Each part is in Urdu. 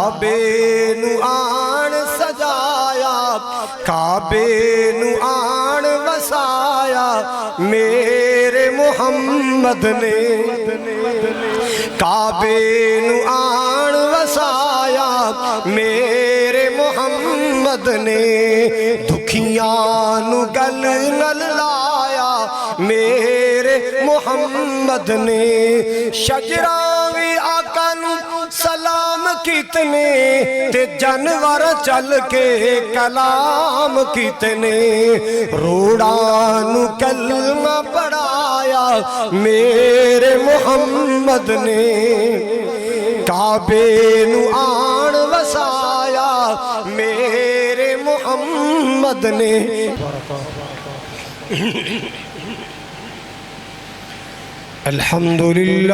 کعبے نو آن سجایا کعبے نو آن وسایا میرے محمد نے کعبے نو آن وسایا میرے محمد نے دکھیاں نو گل نل لایا میرے محمد نے شجراوی آقا نو سلام کیتنے تے جانور چل کے کلام کیتنے روڑانو کلمہ پڑھایا میرے محمد نے کعبے نو آن وسایا میرے محمد نے الحمدللہ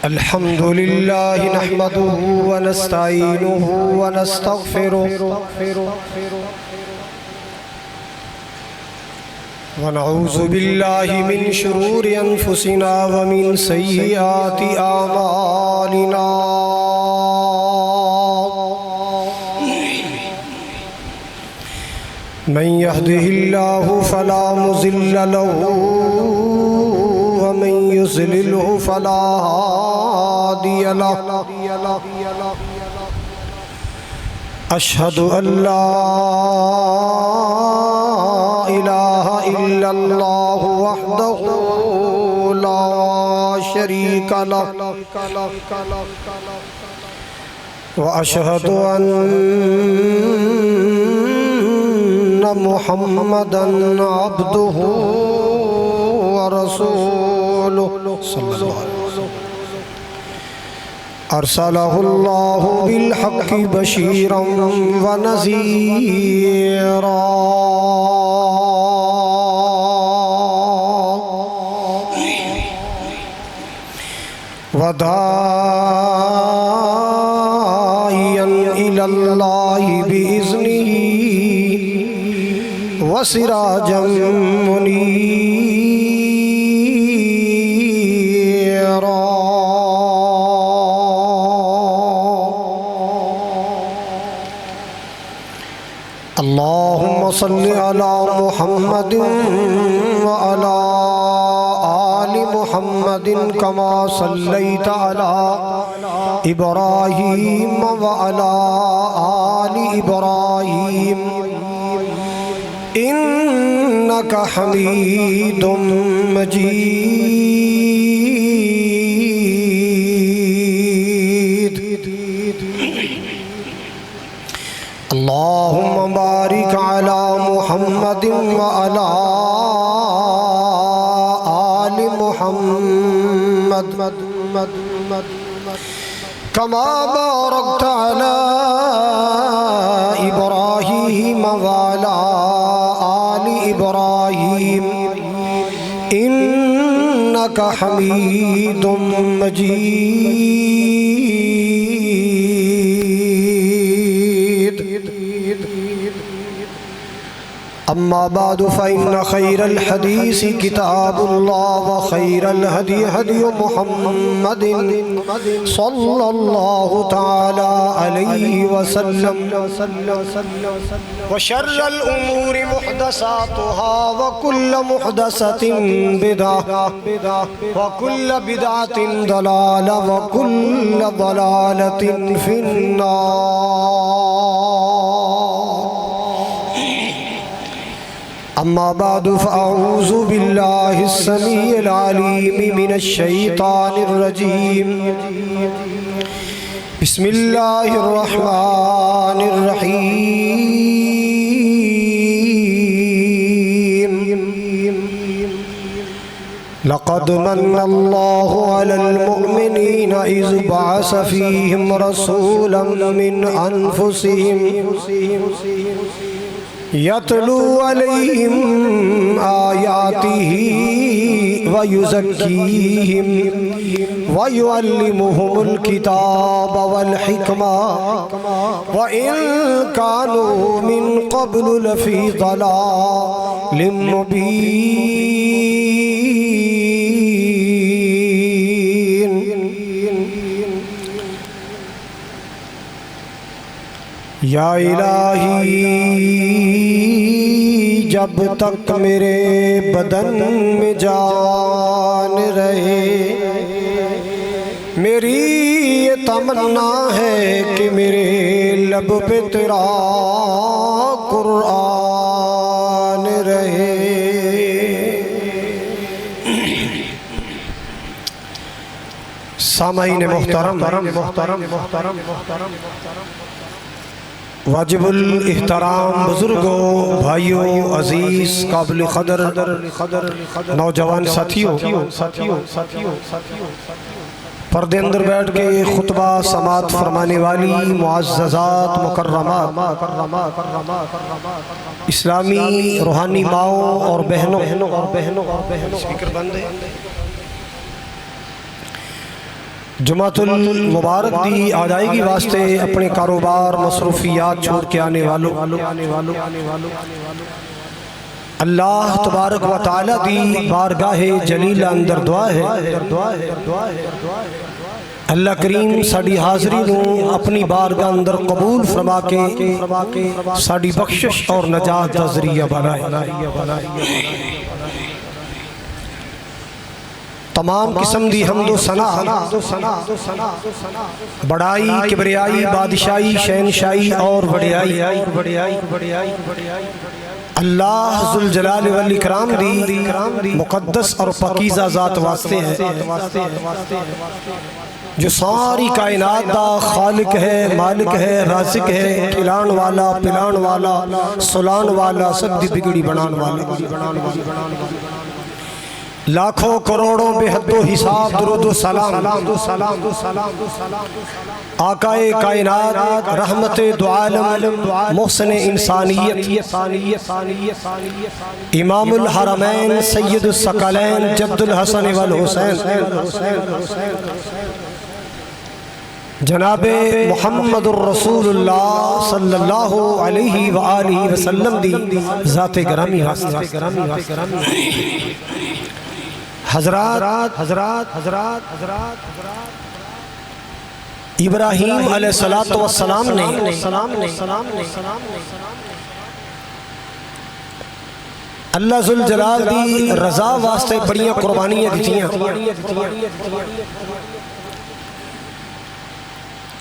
الحمدللہ نحمده ونستعینه ونستغفره ونعوذ باللہ من شرور انفسنا ومن سیئات اعمالنا من يهده الله فلا مضل له ومن يضلله فلا هادي له أشهد أن لا إله إلا الله وحده لا شريك له وأشهد أن محمدًا عبده ورسوله صلى الله عليه وسلم أرسله الله بالحق بشيرا ونذيرا وداعيا إلى الله بإذنه وسراجا منيرا اللهم صل على محمد وعلى آل محمد كما صليت على إبراهيم وعلى آل إبراهيم إنك حميد مجيد اللهم بارك على محمد وعلى آل محمد كما باركت على إبراهيم وعلى إبراهيم إنك حميد مجيد أما بعد فإن خير الحديث كتاب الله وخير الهدي هدي محمد صلى الله تعالى عليه وسلم وشر الأمور محدثاتها وكل محدثة بدعة وكل بدعة ضلالة وكل ضلالة في النار أما بعد فأعوذ بالله السميع العليم من الشيطان الرجيم بسم الله الرحمن الرحيم لقد من الله على المؤمنين إذ بعث فيهم رسولا من أنفسهم يتلو عليهم آياته ويزكيهم ويعلمهم الكتاب والحكمة وإن كانوا من قبل لفي ضلال مبين یا الہی جب تک میرے بدن میں جان رہے میری یہ تمنا ہے کہ میرے لب پہ تیرا قرآن رہے۔ سامعین محترم واجب الاحترام بزرگوں، بھائیوں، عزیز، قابل قدر نوجوان ساتھیوں، پردے اندر بیٹھ کے خطبہ سماعت فرمانے والی معززات مکرمات اسلامی روحانی ماؤں اور بہنوں، سپیکر بند ہے، جمعۃ المبارک دی ادائیگی واسطے اپنے کاروبار مصروفیات چھوڑ کے آنے والوں، اللہ تبارک و تعالی دی بارگاہ جلیلہ اندر دعا ہے اللہ کریم ساڑی حاضری نو اپنی بارگاہ اندر قبول فرما کے ساڑی بخشش اور نجات دا ذریعہ بنائے۔ تمام قسم دی حمد و ثنا، بڑائی، کبریائی، بادشاہی، شہنشاہی اور وڈیائی اللہ ذوالجلال والاکرام دی مقدس اور پاکیزہ ذات واسطے ہے جو ساری کائنات دا خالق ہے، مالک ہے، رازق ہے، کھلان والا، پلان والا، سلان والا، سب دی بگڑی بنان والا، لاکھوں کروڑوں بے حد و حساب درود و سلام آقائے کائنات، رحمت دو عالم، محسن انسانیت، امام الحرمین، سید الثقلین، جد الحسن والحسین، جناب محمد الرسول اللہ صلی اللہ علیہ وآلہ وسلم دی ذات گرامی واسطے۔ حضرات ابراہیم علیہ السلام نے اللہ ذوالجلال دی رضا واسطے بڑیاں قربانیاں دیتیاں،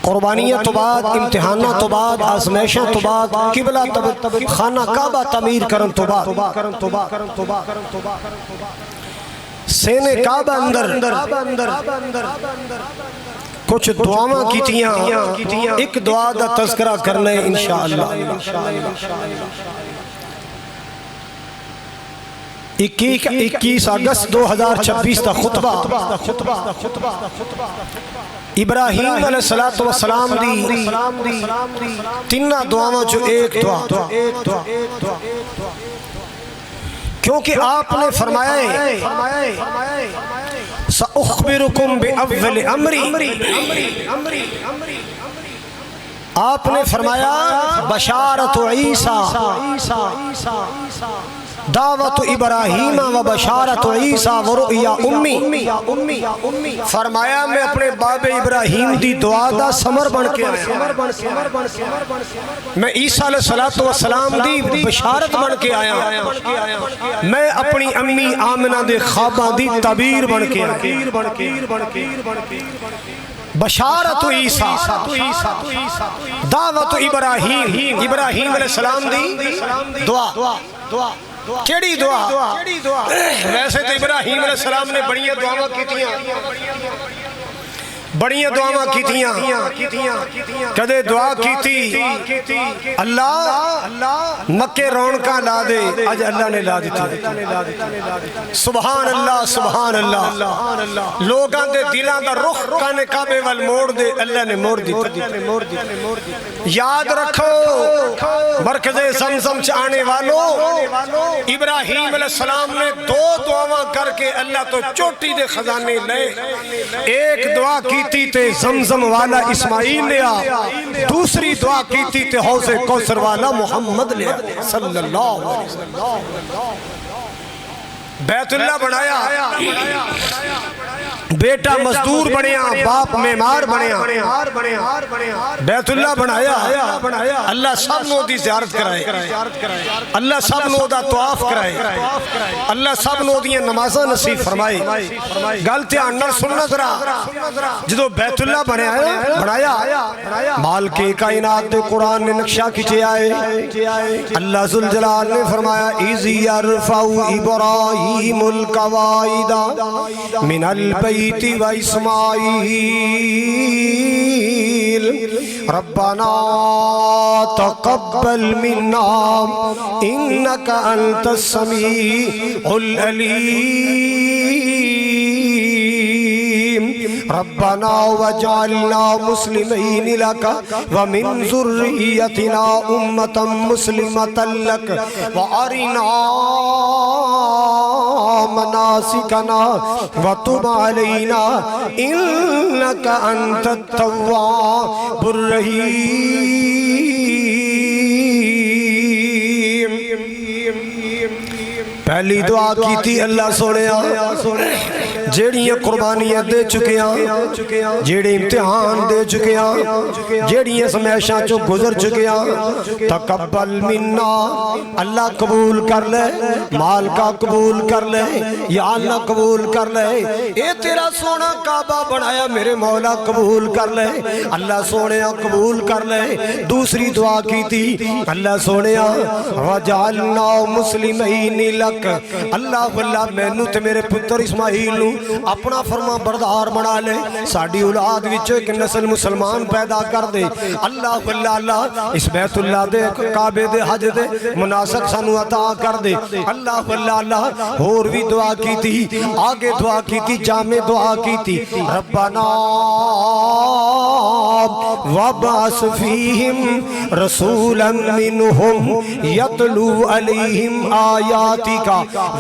قربانیاں تو بعد، امتحانہ تو بعد، آزمائشاں تو بعد، قبلہ خانہ کعبہ تعمیر کرن تو بعد، سینے کعبہ اندر کچھ دعاواں کیتیاں، ایک دعا دا تذکرہ کرنے انشاءاللہ۔ 21 اگست 2026 دا خطبہ ابراہیم علیہ السلام دی تینہ دعاواں جو ایک دعا، کیونکہ آپ نے فرمایا ہے سأخبرکم بأول امری، آپ نے فرمایا بشارت عیسیٰ، دعوت ابراہیم و بشارت عیسیٰ و رؤیا امی، فرمایا میں اپنے باب ابراہیم دی دعا دا سمر بن کے آیا، میں عیسیٰ علیہ السلام دی بشارت بن کے آیا، میں اپنی امی آمنہ دے خوابہ دی تعبیر بن کے آیا۔ بشارت عیسیٰ، دعوت ابراہیم علیہ السلام دی دعا، کیڑی دعا؟ ویسے تو ابراہیم علیہ السلام نے بڑیاں دعاواں کیتیاں، کدے دعا کیتی اللہ مکے رونقاں لا دے، آج اللہ نے لا دیتی، سبحان اللہ سبحان اللہ، لوگاں دے دلاں دا رخ کانے کعبے وال موڑ دے، اللہ نے موڑ دیتا۔ یاد رکھو مرکز زمزم چاہنے والوں، ابراہیم علیہ السلام نے 2 دعاواں کر کے اللہ تو چوٹی دے خزانے لے، ایک دعا کیتی تے زمزم والا اسماعیل لیا، دوسری دعا کیتی تے حوض کوثر والا محمد لیا صلی اللہ علیہ وسلم۔ بیت اللہ بنایا، بیٹا مزدور بنیا باپ معمار بنیا بیت اللہ بنایا اللہ سب نو دی زیارت کرائے اللہ سب نو دا طواف کرائے اللہ سب نو دی نمازاں نصیب فرمائے گل دھیان نال سننا ذرا جدو بیت اللہ بنایا مالک کائنات دے قرآن نے نقشہ کھچیا ہے اللہ ذوالجلال نے فرمایا اِذْ يَرْفَعُ إِبْرَاهِيمُ الْقَوَاعِدَ مِنَ الْبَيْتِ وَإِسْمَاعِيلُ رَبَّنَا تَقَبَّلْ مِنَّا إِنَّكَ أَنْتَ السَّمِيعُ الْعَلِيمُ ربنا وجعلنا مسلمين لك ومن ذريتنا أمة مسلمة لك وأرنا مناسكنا وتب علينا إنك أنت التواب الرحيم پہلی دعا کی تھی اللہ سونیا جیڑیاں قربانیاں دے چکیاں جیڑے امتحان دے چکیاں جیڑیاں سمیشاں چو گزر چکیاں تقبل منا اللہ قبول کر لے مال کا قبول کر لے یا اللہ قبول کر لے اے تیرا سونا کعبہ بنایا میرے مولا قبول کر لے اللہ سونیا قبول کر لے دوسری دعا کی تھی اللہ سونیا وجعلنا مسلمین لک اللہ واللہ میں نو تے میرے پتر اسماعیل نو اپنا فرما بردار بنا لے ساڑی اولاد وچو ایک نسل مسلمان پیدا کر دے اللہ واللہ اللہ اس بیت اللہ دے کعبے دے حج دے مناسک سانو عطا کر دے اللہ واللہ اللہ اور بھی دعا کی تھی آگے دعا کی تھی جامع دعا کی تھی ربنا وابعث فیہم رسولا منہم یتلو علیہم آیاتک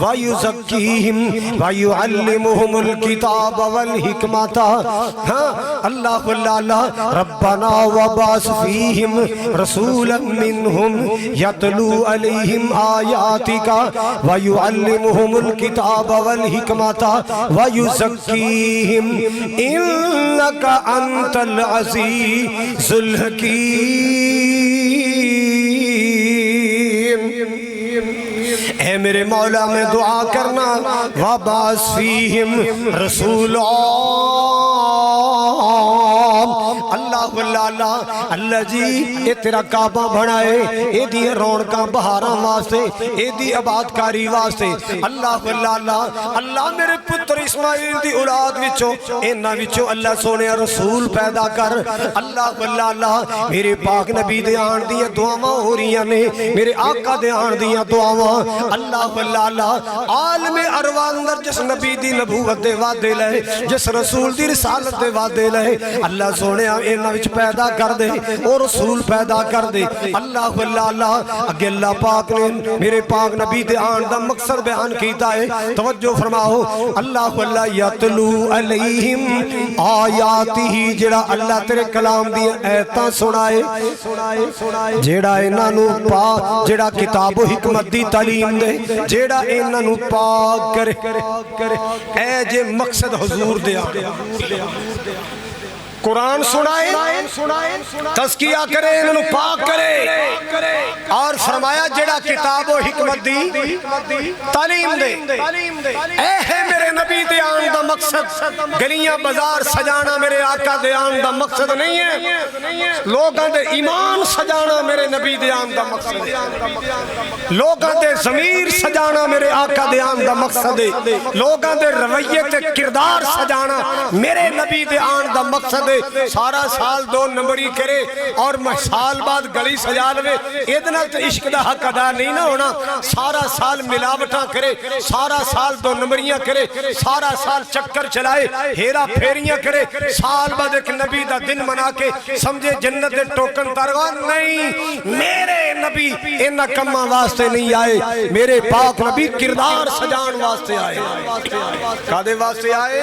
ویزکیہم ویعلمہم الکتاب والحکمت اللہ واللہ اللہ ربنا وابعث فیہم رسولا منہم یتلو علیہم آیاتک ویعلمہم الکتاب والحکمت ویزکیہم انک انت العزیز الحکیم اے میرے مولا میں دعا کرنا وابعث فیہم رسولا اللہ واللہ اللہ اللہ جی اے تیرا کعبہ بنائے اے دی رونقاں بہاراں واسطے اے دی آبادکاری واسطے اللہ واللہ اللہ اللہ میرے پتر اسماعیل دی اولاد وچوں انہاں وچوں اللہ سونے رسول پیدا کر اللہ واللہ اللہ میرے پاک نبی دے آن دیاں دعاواں ہو رہیاں نے میرے آقا دے آن دیاں دعاواں اللہ واللہ اللہ عالم ارواح اندر جس نبی دی نبوت دے وعدے لے جس رسول دی رسالت دے وعدے لے اللہ سونے انہاں وچ پیدا کر دے اور رسول پیدا کر دے اللہ واللہ اللہ اگے اللہ پاک نے میرے پاک نبی دے آن دا مقصد بیان کیتا ہے توجہ فرماؤ اللہ واللہ یتلو علیہم آیاتہ جڑا اللہ تیرے کلام دی آیتاں سنائے جڑا انہاں نو پاک جڑا کتاب و حکمت دی تعلیم دے جیڑا انہاں نو پاک کرے اے جے مقصد حضور دے قرآن سنائے تذکیہ کرے انہوں پاک کرے اور فرمایا جڑا کتاب و حکمت دی تعلیم دے اے ہے میرے نبی دے آن دا مقصد گلیاں بازار سجانا میرے آقا دے آن دا مقصد نہیں ہے لوگاں دے ایمان سجانا میرے نبی دے آن دا مقصد ہے لوگاں دے ضمیر سجانا میرے آقا دے آن دا مقصد ہے لوگاں دے رویے تے کردار سجانا میرے نبی دے آن دا مقصد ہے سارا سال دو نمبری کرے اور سال بعد گلی سجا لے ادنا تو عشق دا حق ادا نہیں نہ ہونا سارا سال ملاوٹاں کرے سارا سال دو نمبریاں کرے سارا سال چکر چلائے ہیرا پھیریاں کرے سال بعد ایک نبی دا دن منا کے سمجھے جنت دے ٹوکن تاروان نہیں میرے نبی انہا کمہ واسطے نہیں آئے میرے پاک نبی کردار سجان واسطے آئے کادے واسطے آئے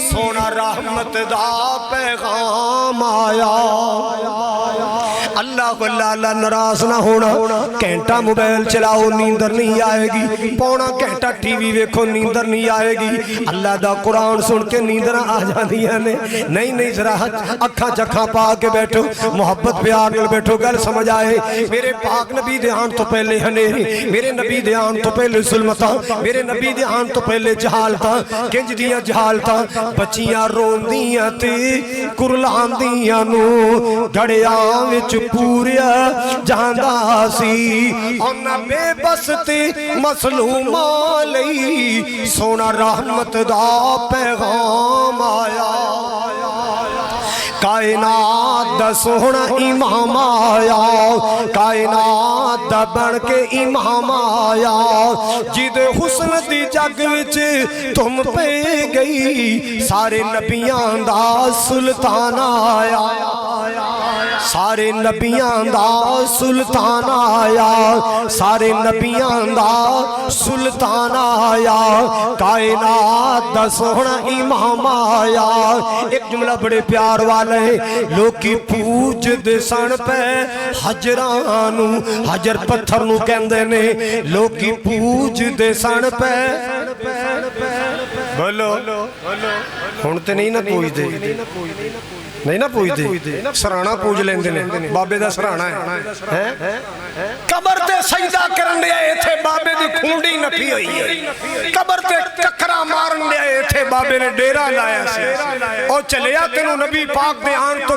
سونا رحمت دا پیغام آیا اللہ اللہ ناراض نہ ہونا گھنٹہ موبائل چلاؤ نیندر نہیں آئے گی پونا گھنٹہ ٹی وی ویکھو نیندر نہیں آئے گی اللہ دا قرآن سن کے نیندر آ جاندیاں نے نہیں ذرا اکھاں چکھاں پا کے بیٹھو محبت پیار نال بیٹھو گل سمجھ آئے میرے پاک نبی دے آن تو پہلے ہنیری میرے نبی دے آن تو پہلے ظلمتاں میرے نبی دے آن تو پہلے جہالتاں کنج دیاں جہالتاں بچیاں روندیاں تے کرلاندیاں نو گھڑیاں وچ پوریا جاندہ سی اونا بے بستے مسلومہ لئی سونا رحمت دا پیغام آیا کائنات دا سونا امام آیا کائنات دا بن کے امام آیا جد حسن دی جگ وچ تم پہ گئی سارے نبیان دا سلطان آیا سارے نبیان دا سلطان آیا سارے نبیان دا سلطان آیا کائنات دا سونا امام آیا ایک جملہ بڑے پیار والے لوکی پوج دے سن پہ حجرانو حجر پتھر نو کہندے نے لوکی پوج دے سن پہ بولو ہونتے نہیں نہ پوج دے نہیں نہ پوج دے سرانا پوج لیندے نے بابے دا سرانا ہے قبر تے سجدہ کرن دے آئے تھے بابے دی کھونڈی نپی ہوئی ہے قبر تے ککرہ مارن دے آئے تھے بابے نے ڈیرہ لایا سے اور چلیا تنو نبی پاک دے آن تو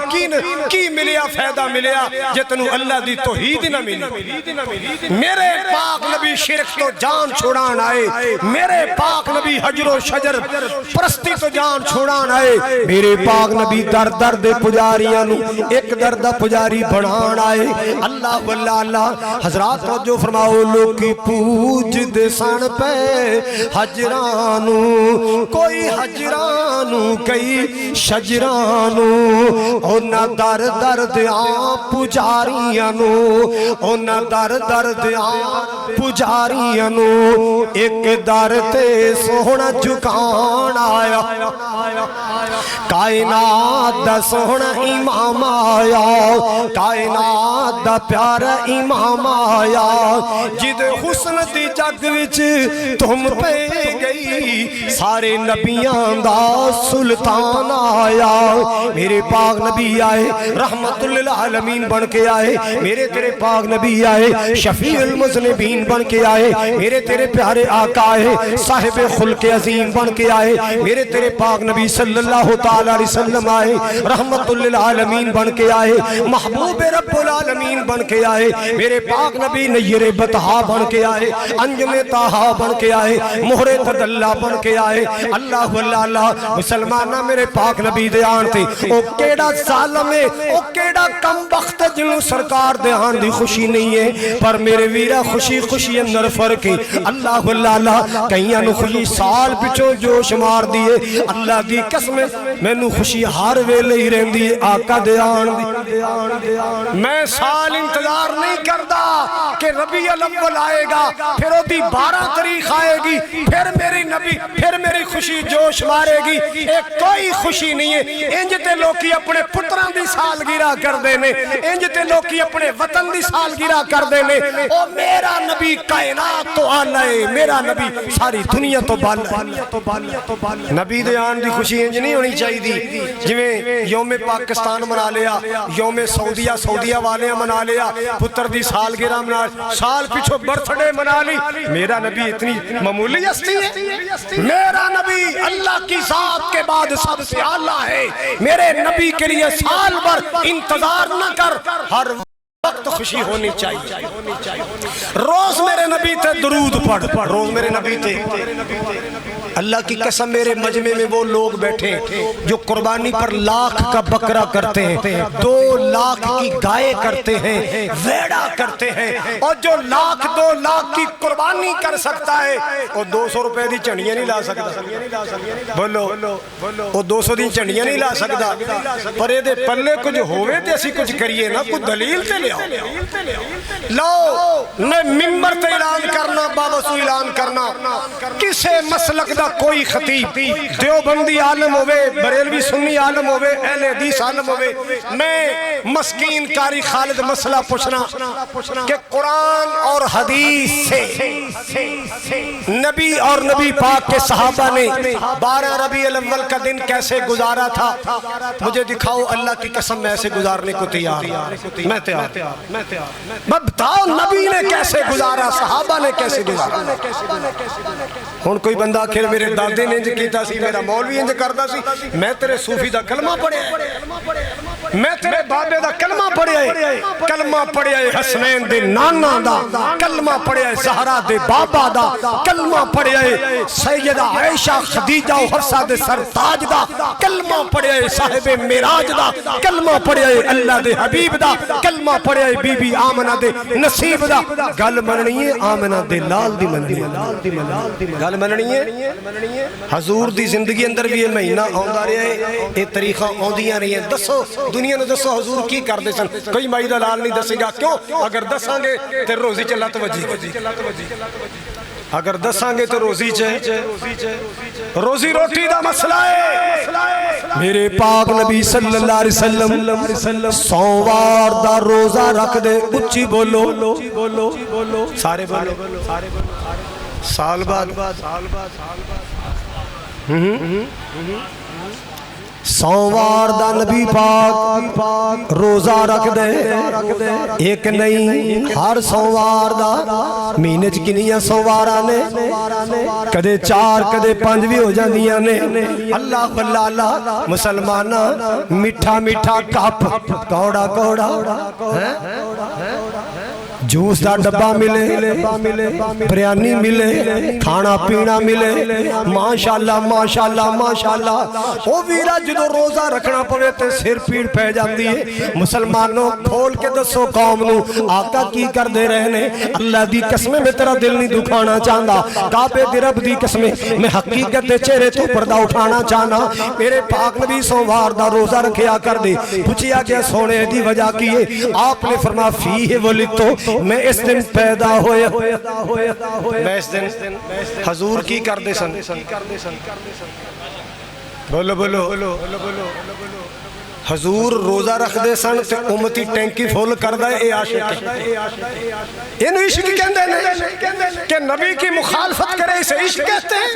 کی ملیا فیدہ ملیا جے تنو اللہ دی توحید نہ ملی میرے پاک نبی شرک تو جان چھوڑان آئے میرے پاک نبی حجر و شجر پرستی تو جان چھوڑان آئے میرے پاک نبی در در دے پجاریاں نو ایک دردہ پجاری بڑھان آئے اللہ واللہ اللہ حضرات توجہ فرماؤ لوکی پوج دے سن پہ حجرانو کوئی حجرانو کئی شجرانو اونا در در دیاں پجاریاں نو اونا در در دیاں پجاریاں نو ایک در تے سونا جھکان آیا کائنات دا سونا امام آیا کائنات دا پیارا امام آیا جد حسن دی جگ وچ تم پہ گئی سارے نبیان دا سلطان آیا میرے پاک نبی آئے رحمت للعالمین بن کے آئے میرے تیرے پاک نبی آئے شفیع المذنبین بن کے آئے میرے تیرے پیارے آقا آئے صاحب خلق عظیم بن کے آئے میرے تیرے پاک نبی صلی اللہ تعالی علیہ وسلم آئے رحمت للعالمین بن کے آئے محبوب رب العالمین بن کے آئے میرے پاک نبی نیر بطحا بن کے آئے انجم طاہا بن کے آئے مہر تدلہ بن کے آئے اللہ اللہ مسلمانہ میرے پاک نبی دے آن تھے او کیڑا ظالم ہے او کیڑا کم وقت جنہوں سرکار دے آن دی خوشی نہیں ہے پر میرے ویرہ خوشی اندر فرق ہے اللہ اللہ کہیں انہوں خوشی سال پچھو جوش مار دیئے اللہ دی قسم میں نو خوشی ہار ویلے ہی رہن دی آقا دے آن دی میں سال انتظار نہیں کردہ کہ ربیع الاول آئے گا پھر وہ دی 12 تاریخ آئے گی پھر میری نبی پھر میری خوشی جوش مارے گی ایک کوئی خوشی نہیں ہے انجتے لوکی اپنے پتران دی سال گیرہ کر دینے انجتے لوکی اپنے وطن دی سال گیرہ کر دینے او میرا نبی کائنات تو آلہ ہے میرا نبی ساری دنیا تو بالہ نبی دے آن دی خوشی انج نہیں ہونی چاہی دی جویں یوم پاکستان منا لیا یوم سعودیہ والے منا لیا پتر دی سال گرہ منا سال پیچھو برتھڈے منا لی میرا نبی اتنی معمولی ہستی ہے میرا نبی اللہ کی ذات کے بعد سب سے اعلیٰ ہے میرے نبی کے لیے سال بھر انتظار نہ کر ہر وقت خوشی ہونی چاہیے روز میرے نبی تے درود پڑھ روز میرے نبی تے اللہ کی قسم میرے مجمع میں وہ لوگ بیٹھے جو قربانی پر لاکھ کا بکرا کرتے ہیں 2 لاکھ کی گائے کرتے ہیں ویڑا کرتے ہیں اور جو 2 لاکھ کی قربانی کر سکتا ہے وہ 200 روپے دی چنڈیاں نہیں لا سکتا بولو وہ 200 دی چنڈیاں نہیں لا سکتا پر یہ دے پلے کچھ ہوئے تے اسی کچھ کریے نا کچھ دلیل تے لے لو میں ممبر تے اعلان کرنا بابسو اعلان کرنا کسے مسلک دا سکتا کوئی خطیب، دیوبندی عالم ہوئے، بریلوی سنی عالم ہوئے، اہل حدیث عالم ہوئے، میں مسکین قاری خالد مسئلہ پوچھنا کہ قرآن اور حدیث سے نبی اور نبی پاک کے صحابہ نے 12 ربیع الاول کا دن کیسے گزارا تھا؟ مجھے دکھاؤ، اللہ کی قسم میں ایسے گزارنے کو تیار، میں تیار، بتاؤ نبی نے کیسے گزارا، صحابہ نے کیسے گزارا؟ ہن کوئی بندہ آخر میرے دادے نے انج کیتا سی، میرا مولوی انج کردا سی، میں تیرے صوفی دا کلمہ پڑھیا ہے، میں تیرے بابے دا کلمہ پڑھیا ہے، کلمہ پڑھیا ہے حسنین دے نانا دا، کلمہ پڑھیا ہے زہرا دے بابا دا، کلمہ پڑھیا ہے سیدہ عائشہ خدیجہ و حفصہ دے سرتاج دا، کلمہ پڑھیا ہے صاحب معراج دا، کلمہ پڑھیا ہے اللہ دے حبیب دا، کلمہ پڑھیا ہے بی بی آمنہ دے نصیب دا۔ گل مننی ہے آمنہ دے لال دی مننی ہے، گل مننی ہے حضور دی زندگی اندر بھی یہ مہینہ آندا رہا ہے، یہ تاریخاں آندیاں رہی ہیں۔ دسو دنیا نے دسو حضور کی کر دے سن، کوئی مائی دا لال نہیں دسے گا، کیوں؟ اگر دساں گے تے روزی چ لت وجی، اگر دساں گے تو روزی چ روزی روٹی دا مسئلہ ہے۔ میرے پاک نبی صلی اللہ علیہ وسلم سوموار دا روزہ رکھ دے، اچھی بولو، سارے بولو، سال بعد سوموار دا نبی پاک روزہ رکھ دے، ایک نہیں ہر سوموار دا، مہینے چ کنیاں سومواراں نے، کدے 4 کدے 5 بھی ہو جاندیاں نے۔ اللہ واللہ اللہ مسلماناں میٹھا میٹھا کپ، کوڑا کوڑا جوس دا ڈبہ ملے، بریانی ملے، کھانا پینا ملے، ماشاءاللہ ماشاءاللہ ماشاءاللہ۔ او ویرا جدو روزہ رکھنا پوے تے سر پیڑ پہ جاندی ہے۔ مسلمانوں کھول کے دسو قوم نو آقا کی کر دے رہے نے؟ اللہ دی قسمیں میں تیرا دل نہیں دکھانا چاہندا، کعبے دی رب دی قسمیں میں حقیقت دے چہرے تو پردہ اٹھانا چاہنا۔ میرے پاک نبی سوموار دا روزہ رکھیا کر دے، پوچھیا گیا سونے دی وجہ کی ہے؟ آپ نے فرمایا فیہ ولدتو، میں اس دن پیدا ہویا، میں اس دن حضور کی کر دے سن، بولو بولو، حضور روزہ رکھ دے سن تے امتی ٹینکی فول کر دے، اے عاشق ہے، انہوں عشق کہندے نے کہ نبی کی مخالفت کرے اسے عشق کہتے ہیں،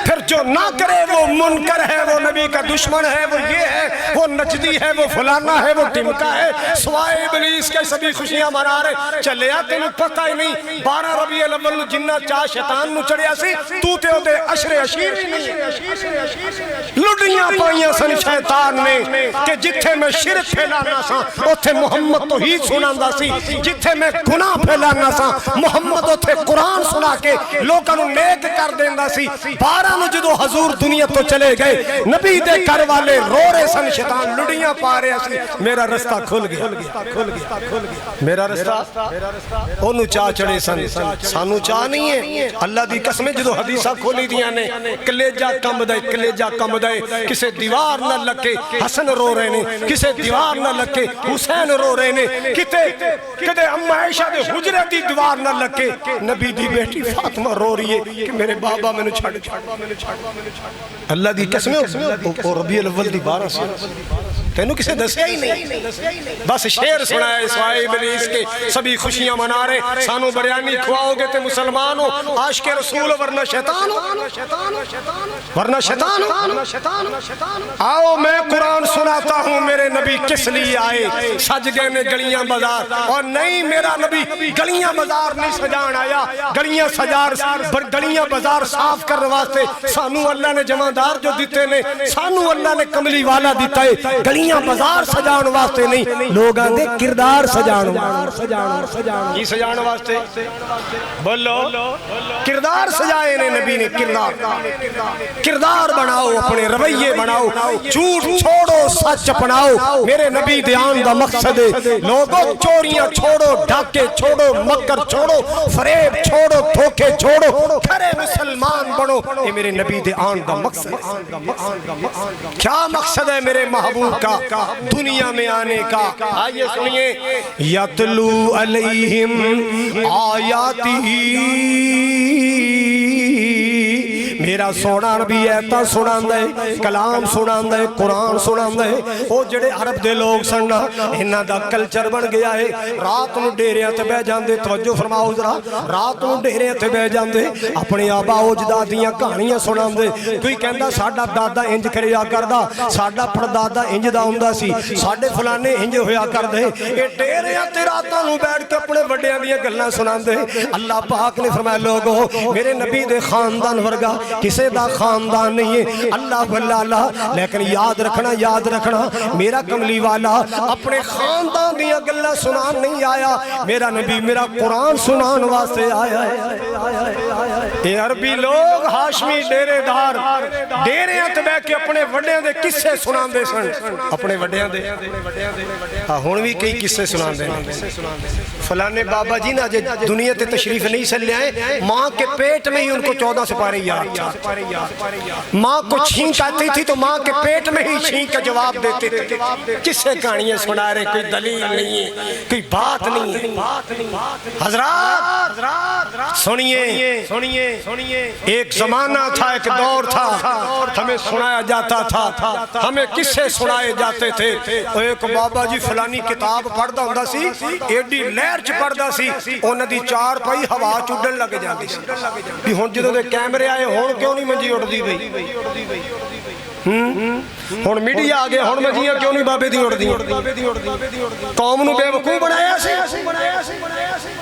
پھر جو نہ کرے وہ منکر ہے، وہ نبی کا دشمن ہے، وہ یہ ہے، وہ نجدی ہے، وہ فلانا ہے، وہ ٹمکا ہے، سوائے ابلیس کے سبھی خوشیاں منا رہے چلے آتے نو پتہ ہی نہیں۔ 12 ربیع الاول جنہ چاہ شیطان نو چڑھیا سی، تو تے ہوتے عشر عشیر ہی نہیں، لڑیاں پائیاں سن شیطان نے کہ جتھے میں شرک پھیلانا سا اتھے محمد توحید سناندا سی، جتھے میں گناہ پھیلانا سا محمد اتھے قرآن سنا کے لوگاں نو نیک کر دیندا سی۔ 12 نو جدو حضور دنیا تو چلے گئے، نبی دے گھر والے رو رہے سن، شیطان لڑیاں پا رہے سی، میرا رستہ کھل گیا، میرا رستہ انہوں چاہ چڑے سن، سانو چاہ نہیں ہے۔ اللہ دی قسمیں جدو حدیثہ کھولی دیاں نے، کلیجہ کم دے، کلیجہ کم دے، کسے دیوار نہ لکے حسن رو رہے نے، کسے دیوار نہ لکے حسین رو رہے نے، کدے اما عائشہ دے حجرے دی دیوار نہ لکے نبی دی بیٹی فاطمہ رو رہی ہے کہ میرے بابا میں نے چھڑ۔ اللہ دی قسمیں اور ربیع الاول دی 12 سے تینوں کسے دسیا ہی نہیں، بس شعر سنا ہے سوائے ابلیس کے سبھی خوشیاں منا رہے، سانو بریانی کھواؤ گے تے مسلمان ہو، عاشق رسول ورنہ شیطان ہو، ورنہ شیطان ہو۔ آؤ میں قرآن سناتا ہوں میرے نبی کس لیے آئے، سج گئے نے گلیاں بازار، اور نہیں میرا نبی گلیاں بازار نہیں سجان آیا، گلیاں بازار صاف کرنے واسطے سانو اللہ نے جمعدار جو دیتے نے، سانو اللہ نے کملی والا دیتا ہے، گلیاں بازار سجان واسطے نہیں، لوگاں دے کردار سجان کی سجان واسطے، بولو کردار سجائے نے نبی نے، کردار بناؤ، اپنے رویے بناؤ، جھوٹ چھوڑو سچ اپناؤ، میرے نبی دیان دا مقصد ہے۔ لوگوں چوریاں چھوڑو، ڈاکے چھوڑو، مکر چھوڑو، فریب چھوڑو، دھوکے چھوڑو، کھرے مسلمان بنو، یہ میرے نبی دیان دا مقصد ہے۔ کیا مقصد ہے میرے محبوب کا دنیا میں آنے کا؟ آئیے سنیے، یتلو علیہم آیاتہ، میرا سونا نبی ایتا سناندے کلام سناندے قرآن سناندے او جڑے عرب دے لوگ سننا انہاں دا کلچر بن گیا ہے رات نو ڈیریاں تے بہ جاندے توجہ فرماؤ ذرا رات نو ڈیریاں تے بہ جاندے اپنے آبا اجداد دیاں کہانیاں سناندے کوئی کہندا ساڈا دادا انج کریا کردا ساڈا پردادا انج دا ہوندا سی ساڈے فلانے انج ہویا کردے اے ڈیریاں تے راتاں نو بیٹھ کے اپنے وڈیاں دیاں گلاں سناندے اللہ پاک نے فرمایا لوگو میرے نبی دے خاندان ورگا کسے دا خاندان نہیں ہے اللہ واللہ لیکن یاد رکھنا میرا کملی والا اپنے خاندان دیاں گلاں سنان نہیں آیا میرا نبی میرا قرآن سنان واسطے آیا ہے اے عربی لوگ ہاشمی ڈیرے دار ڈیریاں تے بیٹھ کے اپنے وڈیاں دے قصے سنان دے سن اپنے وڈیاں دے ہن بھی کئی قصے سنان دے فلانے بابا جی نا دنیا تے تشریف نہیں سے لے آئے ماں کے پیٹ میں ہی ان کو 14 سپارے یاد تھا ماں کو چھینک آتی تھی تو ماں کے پیٹ میں ہی چھینک کا جواب دیتے تھے کسے کہانیاں سنا رہے کوئی دلیل نہیں ہے کوئی بات نہیں ہے حضرات سنیے ایک زمانہ تھا ایک دور تھا ہمیں سنایا جاتا تھا ہمیں کسے سنائے جاتے تھے ایک بابا جی فلانی کتاب پڑھدا ہوندا سی ایڈی لہر چ پڑھدا سی انہاں دی چار پئی ہوا چ اڈن لگ جاندی سی بھی ہن جدوں دے کیمرے آئے ہن کیوں نہیں منجی اڑدی پئی ہن میڈیا آ گیا ہن منجیاں کیوں نہیں بابے دی اڑدی قوم نو بے وقوف بنایا سی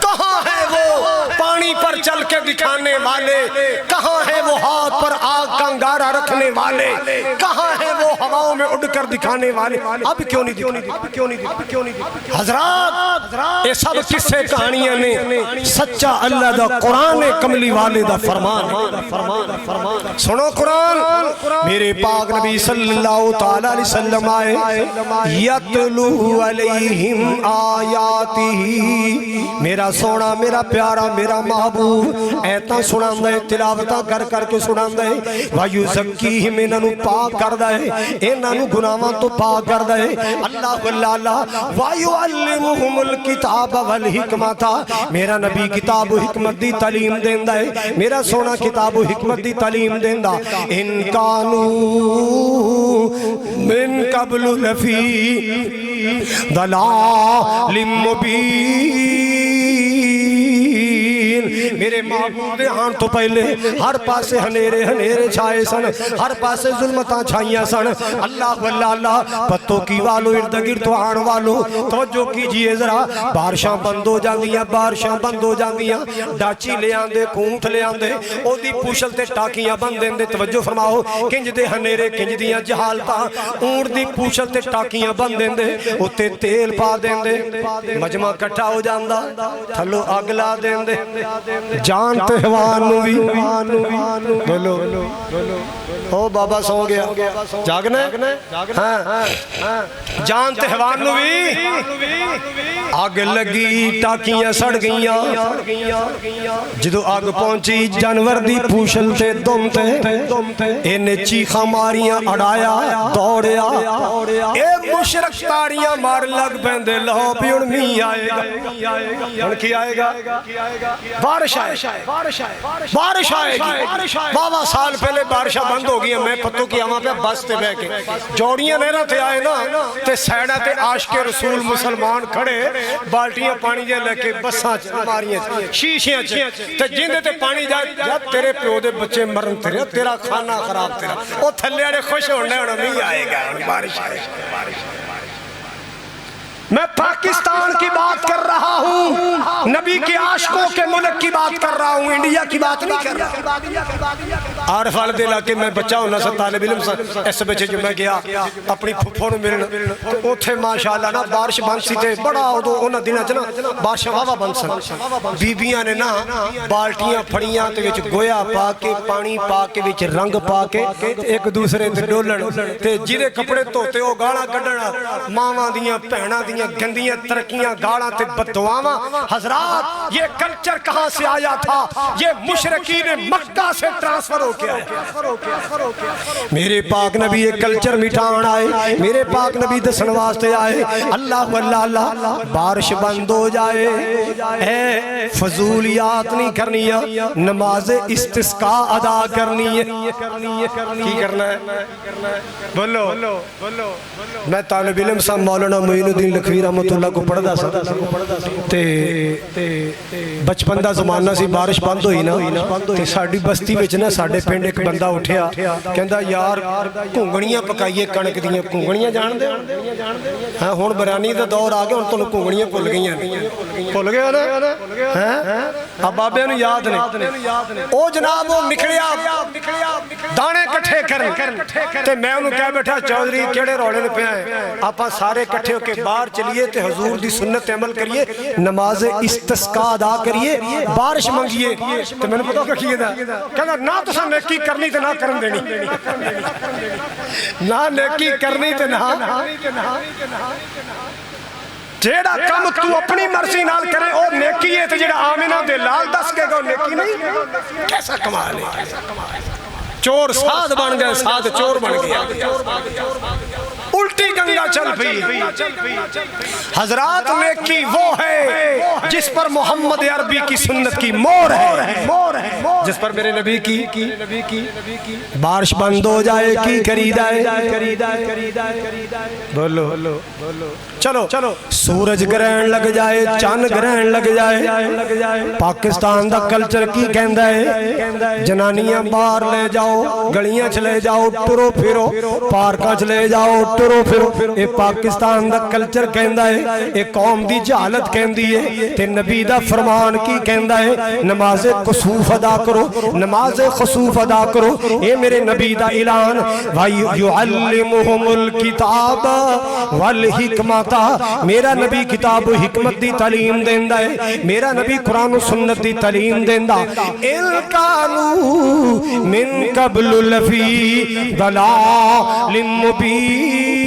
کہاں ہے وہ پانی پر چل کے دکھانے والے کہاں ہے وہ ہاتھ پر آگ کا انگارہ رکھنے والے کہاں ہے وہ ہواؤں میں اڑ کر دکھانے والے اب کیوں نہیں حضرات یہ سب قصے کہانیاں نے سچا اللہ دا قرآن کملی والے دا فرمان سنو قرآن میرے پاک نبی صلی اللہ تعالی علیہ وسلم آئے یتلو علیہم آیاتہ میرا سونا میرا پیارا میرا محبوب ایتا سنان دے تلاوتہ کر کے سنان دے وَيُزَكِّيهِمْ انہوں پاک کر دے انہوں گناہاں تو پاک کر دے اللہ وَيُعَلِّمُهُمُ الْكِتَابَ وَالْحِكْمَةَ میرا نبی کتاب و حکمت دی تعلیم دیندہ ہے میرا سونا کتاب و حکمت دی تعلیم دیندہ ان کانو من قبل لفی ضلال مبین میرے محبوب دے آن تو پہلے ہر پاسے ہنیرے چھائے سن ہر پاسے ظلمتاں چھائیاں سن اللہ واللہ پتوں کی والو ارد گرد تو آن والو توجہ کیجئے ذرا بارشاں بند ہو جاندیاں ڈاچی لے آندے کونٹ لے آندے او دی پوشل تے ٹاکیاں بند دیندے توجہ فرماؤ کنج دے ہنیرے کنج دیاں جہالتاں اونٹ دی پوشل تے ٹاکیاں بند دیندے اتے تیل پا دیندے مجمع کٹھا ہو جاندہ تھلو اگلا دیندے جان تہوانو بھی بولو او بابا سو گیا جاگنا ہے جان تہوانو بھی آگ لگی ٹاکیاں سڑ گئیاں جدو آگ پہنچی جانور دی پوشل تے دم تے انہیں چیخاں ماریاں اڑایا دوڑیا اے مشرک تاریاں مار لگ پہندے لہو پیڑ می آئے گا ان کی آئے گا بارش آئے گی بابا سال پہلے بارشہ بند ہو گئی میں پتوں کی ہماں پہ بس تے بے کے جوڑیاں نیرہ تے آئے نا تے سیڑہ تے عاشق رسول مسلمان کھڑے بالٹیاں پانی جے لے کے بساں ماریاں شیشیاں تے جندے تے پانی جا تیرے پیو دے بچے مرن تیرا کھانا خراب تیرا او تھلے آڑے خوش ہونے ہونا نہیں آئے گا بارش آئے گا میں پاکستان کی بات کر رہا ہوں نبی کے عاشقوں کے ملک کی بات کر رہا ہوں انڈیا کی بات نہیں کر رہا عارف والد علاقے میں بچہ ہونا سا طالب علم سا ایسے بچے جو میں گیا اپنی پھوڑ ملنا تو تھے ماشاءاللہ نا بارش بند سی تھے بڑا ہو تو انہا دینا چنا بارش واوا بند سن بیبیاں نے نا بالٹیاں پھڑیاں تے وچ گویا پا کے پانی پا کے وچ رنگ پا کے ایک دوسرے تے ڈولن تے جیرے کپڑے توتے ہو گانا کڈنا ماواں دیاں بہناں دیاں دیاں گندیاں ترقیاں گاڑاں تے بددعاواں حضرات یہ کلچر کہاں سے آیا تھا یہ مشرکین مکہ سے ٹرانسفر ہو کے آیا میرے پاک نبی یہ کلچر مٹھان آئے میرے پاک نبی دسن واسطے آئے اللہ اللہ بارش بند ہو جائے اے فضولیات نہیں کرنی ہے نماز استسقاء ادا کرنی ہے کی کرنا ہے بولو میں طالب علم صاحب مولانا معین الدین لکھوی رحمت اللہ کو پڑھ دا سا بچپن دا زمانہ سی بارش بند ہوئی نا تے ساڑی بستی وچ نا ساڑے پنڈ ایک بندہ اٹھیا کہندا یار کونگڑیاں پکائیے کنک دیاں کونگڑیاں جان دے ہاں ہن برانی دا دور آ گیا ہن تو کونگڑیاں بھول گئیاں بھول گئے نا ہیں اب بابے نوں یاد نہیں او جناب وہ نکلیا دانے کٹھے کرن تے میں انہوں کہہ بیٹھا چودھری کیڑے روڑے نے پہ آئے آپاں سارے کٹھے ہو کے باہر چلیے تے حضور دی سنت عمل کریے نماز استسقاء ادا کریے بارش منگیے تے میں نے پتا کیا کیے دا کہنا نہ تو سا نیکی کرنی تے نہ کرن دینی نہ نیکی کرنی تے نہ جیڑا کم تو اپنی مرضی نال کرے او نیکی ہے تے جیڑا آمینہ دے لال دس کے گو نیکی نہیں کیسا کمال ہے چور ساتھ بن گئے ساتھ چور بن گیا الٹی گنگا چل پئی حضرات نیکی وہ ہے جس پر محمد عربی کی سنت کی مور ہے جس پر میرے نبی کی بارش بند ہو جائے کی خریدا ہے بولو چلو سورج گرہن لگ جائے چاند گرہن لگ جائے پاکستان دا کلچر کی کہندا ہے جنانیاں باہر لے جاؤ گلیاں چلے جاؤ ٹرو پھرو پارکاں چلے جاؤ ٹرو پھرو اے پاکستان دا کلچر کہندا ہے اے قوم دی جہالت کہندی ہے تے نبی دا فرمان کی کہندا ہے نماز کسوف ادا کرو نماز خسوف ادا کرو اے میرے نبی دا اعلان وَيُعَلِّمُهُمُ الْكِتَابَ وَالْحِكْمَةَ میرا نبی کتاب و حکمت دی تعلیم دیندا ہے میرا نبی قرآن و سنت دی تعلیم دیندا اِن كَانُوا مِن قَبْلُ لَفِي ضَلَالٍ مُبِينٍ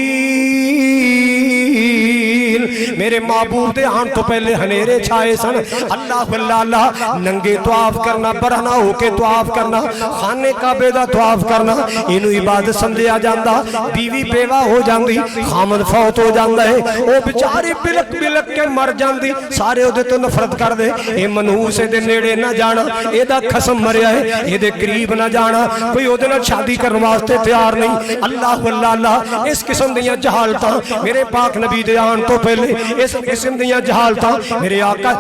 میرے معبود دے آن تو پہلے ہنیرے چھائے سن اللہ ننگے طواف کرنا برہنہ ہو کے طواف کرنا خانے کعبے دا طواف کرنا انہوں عبادت سمجھیا جاندہ بیوی بیوہ ہو جاندی خامد فوت ہو جاندہ ہے او بچاری بلک بلک کے مر جاندی سارے دے تو نفرت کر دے اے منہور سے دے نیڑے نہ جانا اے دا قسم مریا ہے اے دے قریب نہ جانا کوئی او دے نہ شادی کرنے واسطے تیار نہیں اللہ اس قسم دیاں جہالتاں میرے پاک نبی دے آن تو پہلے اس قسم دیاں جہالتاں میرے آقا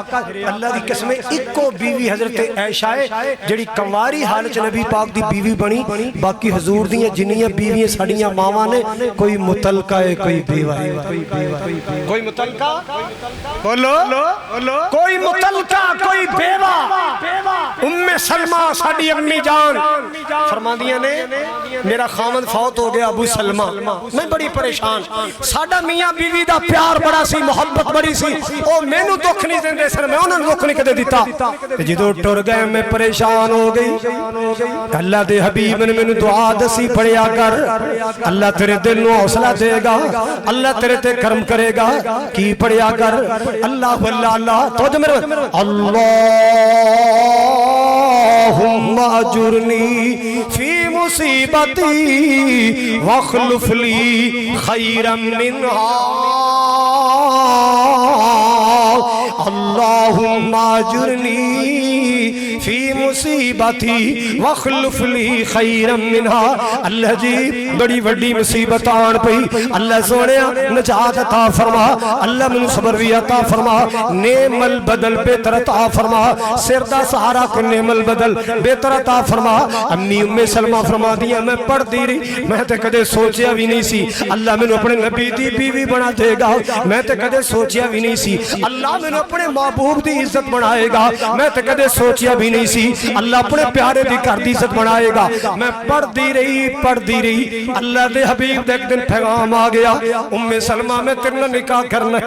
اللہ دی قسم ایک کو بیوی حضرت عائشہ جڑی کمواری حالت نبی پاک دی بیوی بنی باقی حضور دیاں جنیاں بیویاں ساڑیاں ماما نے کوئی متلقہ ہے کوئی بیوہ ہے کوئی متلقہ بولو کوئی متلقہ کوئی بیوہ ام سلمہ ساڑی امی جان فرما دیا نے میرا خامد فوت ہو گیا ابو سلمہ میں بڑی پریشان ساڑا میاں بیوی دا پیار بڑا سی محبت بڑی سی او میں نو دکھ نہیں دیندے سر میں انہوں نے دکھ نہیں کدے دیتا جدو ٹر گئے میں پریشان ہو گئی اللہ دے حبیب نے میں نو دعا دسی پڑھیا کر اللہ تیرے دل نو حوصلہ دے گا اللہ تیرے تے کرم کرے گا کی پڑھیا کر اللہ تو جو میرے اللہم اجرنی فی مصیبتی واخلف لی خیرا منہا اللہم اجرنی فی مصیبتی واخلف لی خیرا منہا اللہ جی بڑی وڈی مصیبت آن پئی اللہ سونیا نجات عطا فرما اللہ من صبر بھی عطا فرما نعم البدل بہتر عطا فرما سردہ سہارا کو نعم البدل بہتر عطا فرما امی ام سلمہ فرما دیا میں پڑھ دی رہی میں تے کدے سوچیا بھی نہیں سی اللہ میں اپنے نبی دی بیوی بنا دے گا میں تے کدے سوچیا بھی نہیں سی اللہ میں اپنے محبوب دی عزت بنائے گا میں تے کدے سوچیا بھی نہیں سی اللہ اپنے پیارے دی گھر دی عزت بنائے گا. میں پڑھ دی رہی اللہ دے حبیب دے ایک دن پیغام آ گیا, ام سلمہ میں تیرے نکاح کرنا.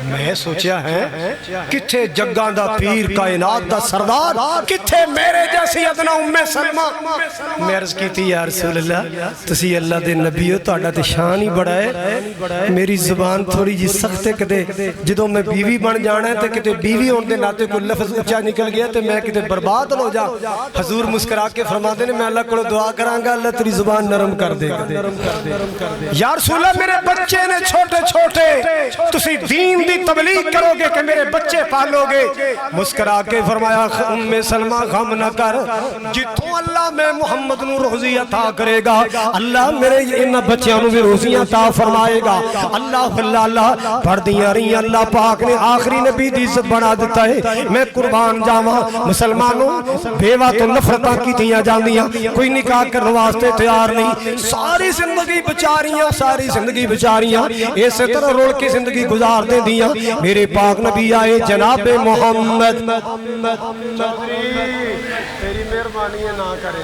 میں سوچیا ہے کتھے جگاں دا پیر کائنات دا سردار, کتھے میرے جیسی ادنا ام سلمہ. میں عرض کی تھی یا رسول اللہ تسی اللہ دے نبی ہو, تہاڈا تے شان ہی بڑا ہے. میری زبان تھوڑی جی سخت ہے, کدے جدوں میں بیوی بن جانا ہے تے کدے بیوی ہون دے ناتے کوئی لفظ اونچا نکل گیا تے میں کدے برباد ہو جا. حضور مسکرا کے فرماتے ہیں میں اللہ کو دعا کراں گا اللہ تیری زبان نرم کر دے گا. یا رسول اللہ میرے بچے نے چھوٹے چھوٹے, تسی دین دی تبلیغ کرو گے کہ میرے بچے پالو گے. مسکرا کے فرمایا ام سلمہ غم نہ کر, جتوں اللہ میں محمد نو روزی عطا کرے گا اللہ میرے ان بچیاں نو بھی روزی عطا فرمائے گا. اللہ اللہ پڑھ دیاں رہی اللہ پاک نے آخری نبی دی عزت بنا دیتا ہے. میں قربان جاواں مسلمانوں بیوہ تو نفرتاں کی تیاں جاندیاں, کوئی نکاح کرنے واسطے تیار نہیں, ساری زندگی بچاریاں ایسے طرح رول کی زندگی گزار دے دیاں. میرے پاک نبی آئے جناب محمد, تیری مہربانی نہ کرے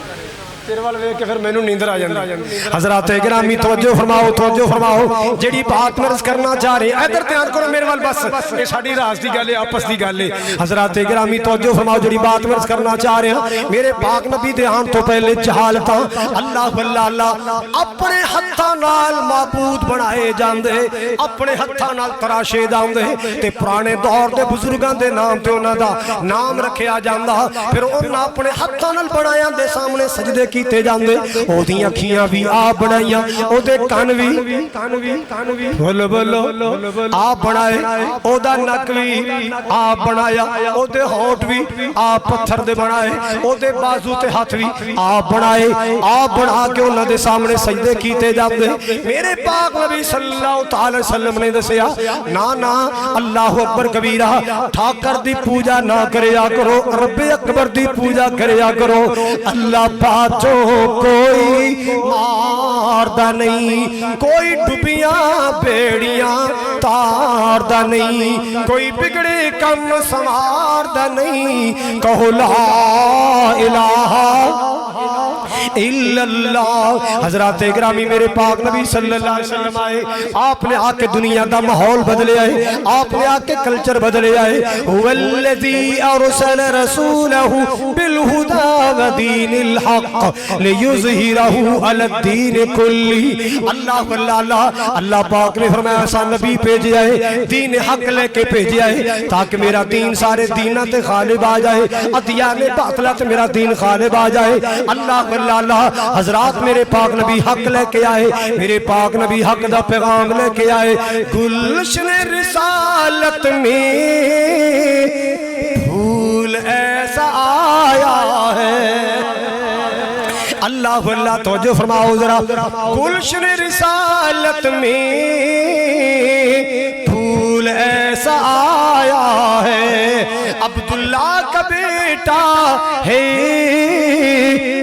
تیرے وال ویکھ کے پھر مینوں نیندر آ جاندی. حضرات گرامی توجہ فرماؤ جیڑی بات میں عرض کرنا چاہ رہے ادھر دھیان کرو میرے وال, بس یہ ساڈی راز دی گل ہے, آپس دی گل ہے. حضرات گرامی توجہ فرماؤ جیڑی بات میں عرض کرنا چاہ رہے ہیں میرے پاک نبی دے آن تو پہلے جہالتاں اللہ اپنے ہتھاں نال معبود بنائے جاندے, اپنے ہتھاں نال تراشے جاندے تے پرانے دور دے بزرگاں دے نام تے انہاں دا نام رکھیا جاندا, پھر انہاں اپنے ہتھاں نال بنایا دے سامنے سجدے کیتے جاندے. او دی اکھیاں بھی آپ بنائیاں, او دے کان بھی بولو آپ بنائے, او دا نک بھی آپ بنایا, او دے ہونٹ بھی آپ پتھر دے بنائے, او دے بازو تے ہاتھ بھی آپ بنائے, آپ بنا کے انہاں دے سامنے سجدے کیتے جاندے. میرے پاک نبی صلی اللہ علیہ وسلم نے دسیا نا اللہ اکبر کبیرہ ٹھاکر دی پوجا نہ کریا کرو, رب اکبر دی پوجا کریا کرو. اللہ پاک کوئی ماردہ نہیں, کوئی ڈبیاں بیڑیاں تاردہ نہیں, کوئی بگڑے کم سنواردہ نہیں. کہو لا الہ الا اللہ. حضرات گرامی میرے پاک نبی صلی اللہ علیہ وسلم آئے, آپ نے آ کے دنیا دا ماحول بدلے آئے, آپ نے آ کے کلچر بدلے آئے. والذی ارسل رسولہ بالہدی ودین الحق لیظہرہ علی الدین کلی. اللہ پاک نے فرمایا ایسا نبی بھیجے آئے, دین حق لے کے بھیجے آئے تاکہ میرا دین سارے دینہ تے غالب آ جائے, ادیان باطلہ تے میرا دین غالب آ جائے. اللہ حضرات میرے پاک نبی حق لے کے آئے, میرے پاک نبی حق دا پیغام لے کے آئے. گلشن رسالت میں پھول ایسا آیا ہے. اللہ توجہ فرماؤ ذرا, گلشن رسالت میں پھول ایسا آیا ہے. عبداللہ کا بیٹا ہے,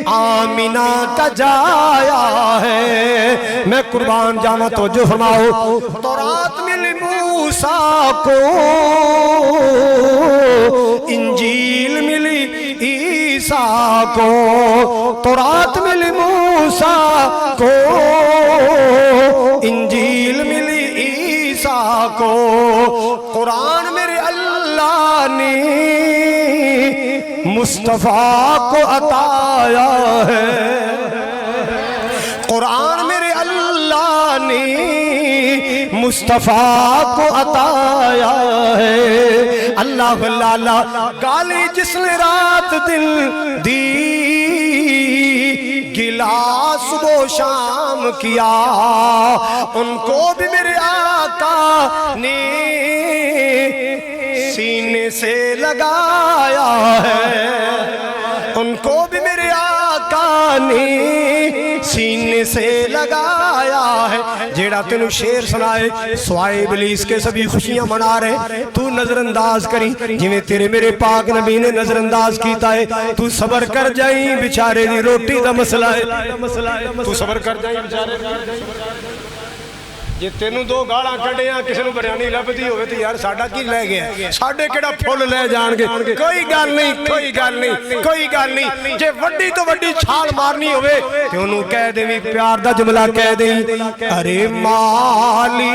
آمینہ کا جایا ہے. میں قربان جانا توجہ فرماؤ. تورات ملی موسیٰ کو, انجیل ملی عیسیٰ کو. تورات ملی موسیٰ کو, انجیل ملی عیسیٰ کو. قرآن میرے اللہ نے مصطفیٰ کو عطایا ہے. قرآن میرے اللہ نے مصطفیٰ کو عطایا ہے. اللہ گالی جس نے رات دل دی, گلا صبح و شام کیا, ان کو بھی میرے آقا نے سینے سے لگایا ہے. ان کو بھی میرے آقا نے سینے سے لگایا ہے. جیڑا تینو شیر سنائے سوائے ابلیس کے سبھی خوشیاں منا رہے, تو نظر انداز کری جویں تیرے میرے پاک نبی نے نظر انداز کیتا ہے. تو صبر کر جائیں بیچارے دی روٹی دا مسئلہ ہے, تو صبر کر جائیں بیچارے. ਜੇ ਤੈਨੂੰ ਦੋ ਗਾਲਾਂ ਕੱਢਿਆ ਕਿਸੇ ਨੂੰ ਬਿਰਿਆਨੀ ਲੱਭਦੀ ਹੋਵੇ ਤੇ ਯਾਰ ਸਾਡਾ ਕੀ ਲੈ ਗਿਆ, ਸਾਡੇ ਕਿਹੜਾ ਫੁੱਲ ਲੈ ਜਾਣਗੇ। ਕੋਈ ਗੱਲ ਨਹੀਂ, ਕੋਈ ਗੱਲ ਨਹੀਂ, ਕੋਈ ਗੱਲ ਨਹੀਂ। ਜੇ ਵੱਡੀ ਤੋਂ ਵੱਡੀ ਛਾਲ ਮਾਰਨੀ ਹੋਵੇ ਤੇ ਉਹਨੂੰ ਕਹਿ ਦੇਵੀਂ, ਪਿਆਰ ਦਾ ਜੁਮਲਾ ਕਹਿ ਦੇਵੀਂ, ਅਰੇ ਮਾਲੀ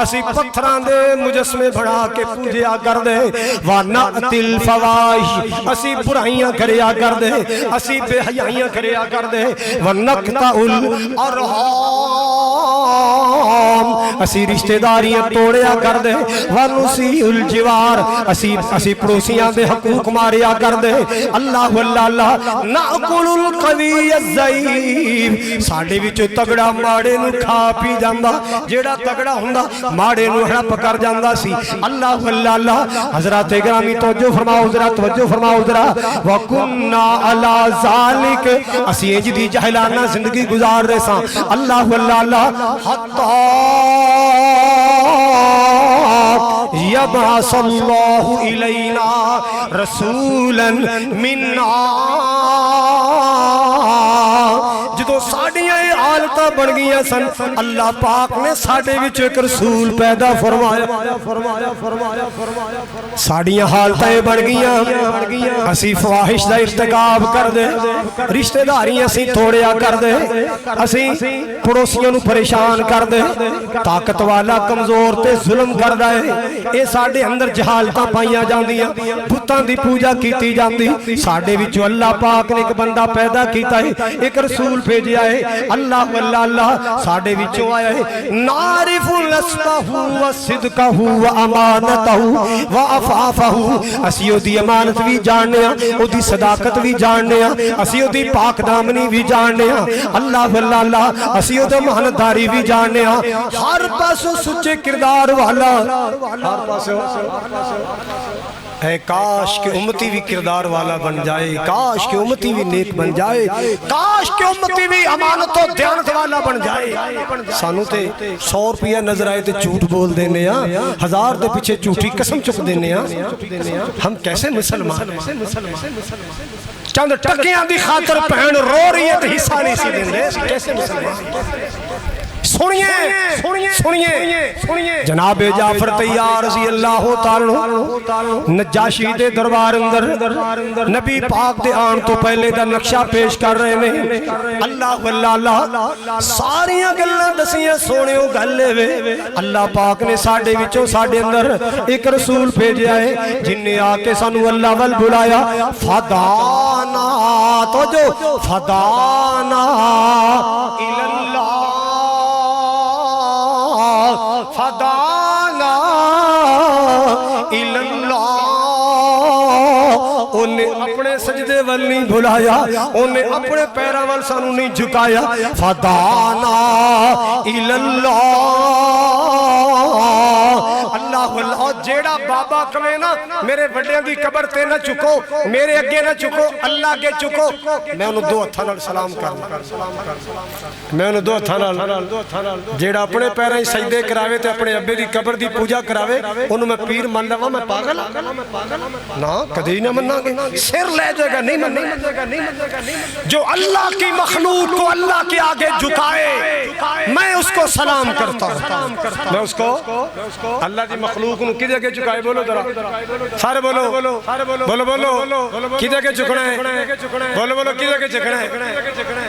اسی پتھراں دے مجسمے بنا کے پوجیا کر دے وَنَأْتِ الْفَوَاحِشَ اسی برائیاں کریا کر دے اسی بے حیائیاں کریا کر دے وَنَقْطَعُ الْأَرْحَامَ اسی رشتہ داریاں توڑیا کر دے وَنُسِيءُ الْجِوَارَ اسی پڑوسیاں دے حقوق ماریا کر دے اللہ اللہ نَأْكُلُ الْقَوِيَّ الضَّعِيفَ ساڈے وچوں تگڑا ماڑے نو کھا پی جاندا جیڑا تگڑا ہوندا ماڑے نو ہڑپ کر جاندا سی اللہ اللہ حضرات گرامی توجہ فرماؤ ذرا توجہ فرماؤ ذرا وَكُنَّا عَلَى ذَلِكَ اسی انج دی جاہلانہ زندگی گزار رہے ساں اللہ اللہ حتی يبعث الله إلينا رسولا منا جدو ساڑیاں حالتاں بن گیا سن اللہ پاک نے ساڑے وچ ایک رسول پیدا فرمایا ساڑیاں حالتاں بن گیا اسی فواہش دا ارتکاب کر دے رشتہ داری اسی توڑیا کر دے اسی پڑوسیوں نو پریشان کر دے طاقت والا کمزور تے ظلم کر دے اے ساڑے اندر جہالتاں پائیاں جاندیاں بتاں دی پوجا کیتی جاندی ساڑے وچوں اللہ پاک نے ایک بندہ پیدا کیتا ہے ایک رسول بھیجیا ہے اللہ اللہ ساڑے وچوں آیا ہے نعرف لسطہ وصدقہ وامانتہ وعفافہ اسی او دی امانت بھی جاننے ہیں او دی صداقت بھی جاننے ہیں اسی او دی پاک دامنی بھی جاننے ہیں اللہ اللہ اسی او دی محنتداری بھی جاننے ہیں ہر پاسوں سچے کردار والا ہر پاسوں اے کاش کہ امتی بھی کردار والا بن جائے کاش کہ امتی بھی نیک بن جائے کاش کہ امتی بھی امانت و دیانت والا بن جائے سانو تے 100 روپیہ نظر آئے تے جھوٹ بول دینے ہیں 1000 دے پیچھے جھوٹی قسم چک دینے ہیں ہم کیسے مسلمان چند ٹکیاں دی خاطر پہن رو رہی ہے تے حصہ نہیں سی دینے کیسے مسلمان سنیے جناب جعفر طیار رضی اللہ تعالیٰ نجاشی دے دربار اندر نبی پاک دے آن تو پہلے دا نقشہ پیش کر رہے ہیں اللہ اللہ ساریاں گلہ دسیاں سونیوں گلے وے اللہ پاک نے ساڑے وچوں ساڑے اندر ایک رسول بھیجیا ہے جن نے آکے سانو اللہ وال بلایا فدانا تو جو فدانا الاللہ فدانا الاللہ انہیں اپنے سجدے وال نہیں بھلایا انہیں اپنے پیرا وال سانو نہیں جھکایا فدانا الاللہ اللہ اور جیڑا بابا کمیں نا میرے بڑے دی قبر تے نہ چکو میرے اگے نہ چکو اللہ کے چکو میں انہوں دو ہتھاں نال سلام کرنا میں انہوں دو ہتھاں نال جیڑا اپنے پیرا ہی سجدے کراوے تے اپنے ابے دی قبر دی پوجا کراوے انہوں میں پیر من لوا میں پاگل نا کدھی نہ مننا گے سر لے جائے گا نہیں مننا جو اللہ کی مخلوق کو اللہ کے آگے جھکائے میں اس کو سلام کرتا ہوں میں اس کو اللہ کی مخلوق نو کی جگہ چکائے بولو ذرا سارے بولو بولو بولو کی جگہ چکنا ہے بولو بولو کی جگہ چکنا ہے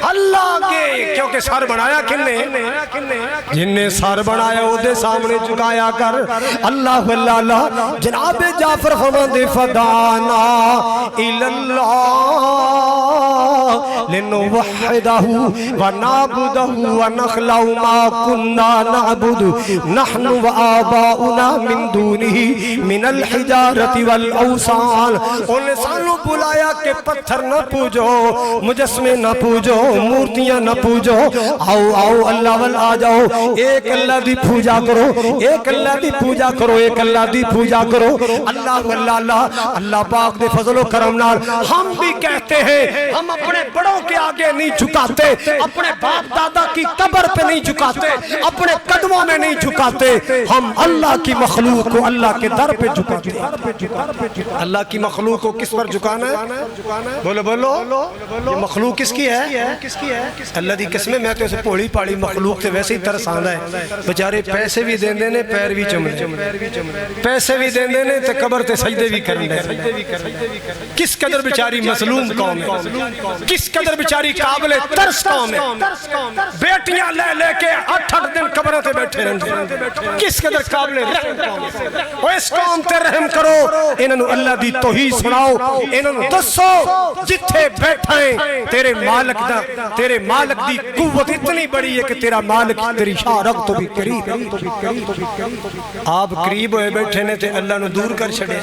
اللہ کے کیونکہ سر بنایا کن نے جن نے سر بنایا وہ دے سامنے چکایا کر اللہ اللہ جناب جعفر فرماندے فدانا الاللہ لنوحدہ ونعبدہ ونخلع ما کننا نعبد نحن وآباؤنا من دونہ من الحجارت والاوثان انہیں سانو بلایا کہ پتھر نہ پوجو مجسمے نہ پوجو مورتیاں نہ پوجو آؤ آؤ اللہ وال آ جاؤ ایک اللہ دی پوجا کرو ایک اللہ دی پوجا کرو ایک اللہ دی پوجا کرو اللہ اللہ اللہ پاک دے فضل و کرم نال ہم بھی کہتے ہیں ہم اپنے بڑوں کے آگے نہیں جھکاتے اپنے باپ دادا کی قبر پہ نہیں جھکاتے اپنے قدموں میں نہیں جھکاتے ہم اللہ کی مخلوق کو اللہ کے در پہ جھکاتے اللہ کی مخلوق کو کس پر جھکانا ہے بولو بولو یہ مخلوق کس کی ہے اللہ دی قسمیں میں تو اسے پوڑی پاڑی مخلوق سے ویسے ہی ترس آنا ہے بچارے پیسے بھی دین دینے پیر بھی چمڑے پیسے بھی دین دینے تے قبر تے سجدے بھی کرنے کس قدر بچاری مظلوم قوم ہے کس قدر قدر بیچاری قابل ترس قوم ہے، بیٹیاں لے لے کے 8 دن قبروں تے بیٹھے رہندے، کس قدر قابل رحم قوم ہے۔ او اس قوم تے رحم کرو، انہاں نوں اللہ دی توحید سناؤ، انہاں نوں دسو جتھے بیٹھے تیرے مالک دا، تیرے مالک دی قوت اتنی بڑی ہے کہ تیرا مالک تیری شارق تو بھی قریب ہے۔ آپ قریب ہوئے بیٹھے نے تے اللہ نو دور کر چھڑے۔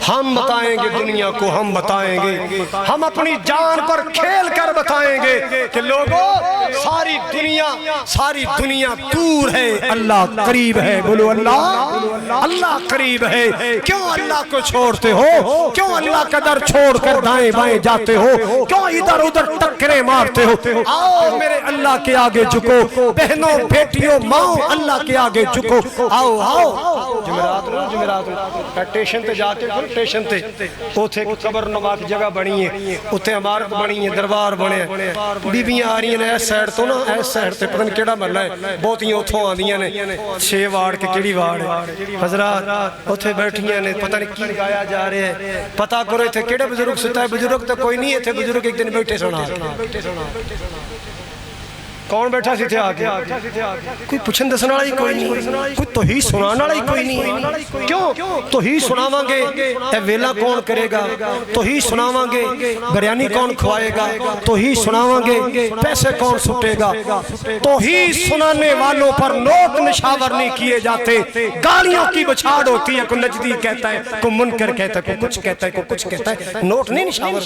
ہم بتائیں گے دنیا کو، ہم بتائیں گے، ہم اپنی جان پر کھیل کر بتائیں گے کہ لوگوں ساری دنیا دور ہے، اللہ قریب ہے۔ بولو اللہ قریب ہے۔ کیوں اللہ کو چھوڑتے ہو؟ کیوں اللہ کا در چھوڑ کر دائیں بائیں جاتے ہو؟ کیوں ادھر ادھر ٹکریں مارتے ہو؟ آؤ میرے اللہ کے آگے جھکو، بہنوں بیٹیوں ماں اللہ کے آگے جھکو، آؤ جمعرات ٹیشن تے جا کے ٹیشن تے اوتھے قبر نما کی جگہ بنی ہے، اوتھے عمارت بنی ہے، دربار بنے ہیں، بیبیاں آ رہی ہیں اس سائڈ تو نا، اس سائڈ تے پتہ نہیں کیڑا محلہ ہے، بہتیاں اوتھوں آندیاں نے 6 وارڈ کے کیڑی وارڈ ہے، حضرات اوتھے بیٹھیاں نے، پتہ نہیں کی گایا جا رہے ہیں، پتہ کرو ایتھے کیڑے بزرگ ستا ہے، بزرگ تو کوئی نہیں، ایتھے بزرگ ایک دن بیٹھے سنا کون بیٹھا سی تھے آگے؟ کوئی پوچھن دسنا والا ہی کوئی نہیں، کوئی توحید سنانا والا ہی کوئی نہیں۔ کیوں توحید سناواں گے اے ویلا کون کرے گا؟ توحید سناواں گے بریانی کون کھوائے گا؟ توحید سناواں گے پیسے کون سٹے گا؟ توحید سنانے والوں پر نوٹ نشاور نہیں کیے جاتے، گالیوں کی بچھاڑ ہوتی ہے، کوئی نجدی کہتا ہے، کوئی منکر کہتا ہے، کوئی کچھ کہتا ہے، کوئی کچھ کہتا ہے، نوٹ نہیں نشاور۔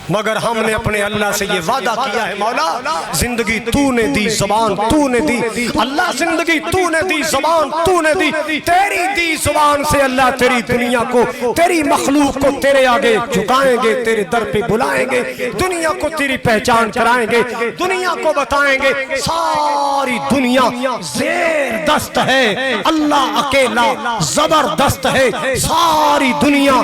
مگر ہم نے اپنے اللہ سے یہ وعدہ کیا ہے، مولا زندگی تو نے دی، زبان تو نے دی، اللہ زندگی تو نے دی، زبان تو نے دی، تیری دی زبان سے اللہ تیری دنیا کو، تیری مخلوق کو تیرے آگے جھکائیں گے، تیرے در پہ بلائیں گے، دنیا کو تیری پہچان کرائیں گے، دنیا کو بتائیں گے ساری دنیا زیر دست ہے، اللہ اکیلا زبردست ہے، ساری دنیا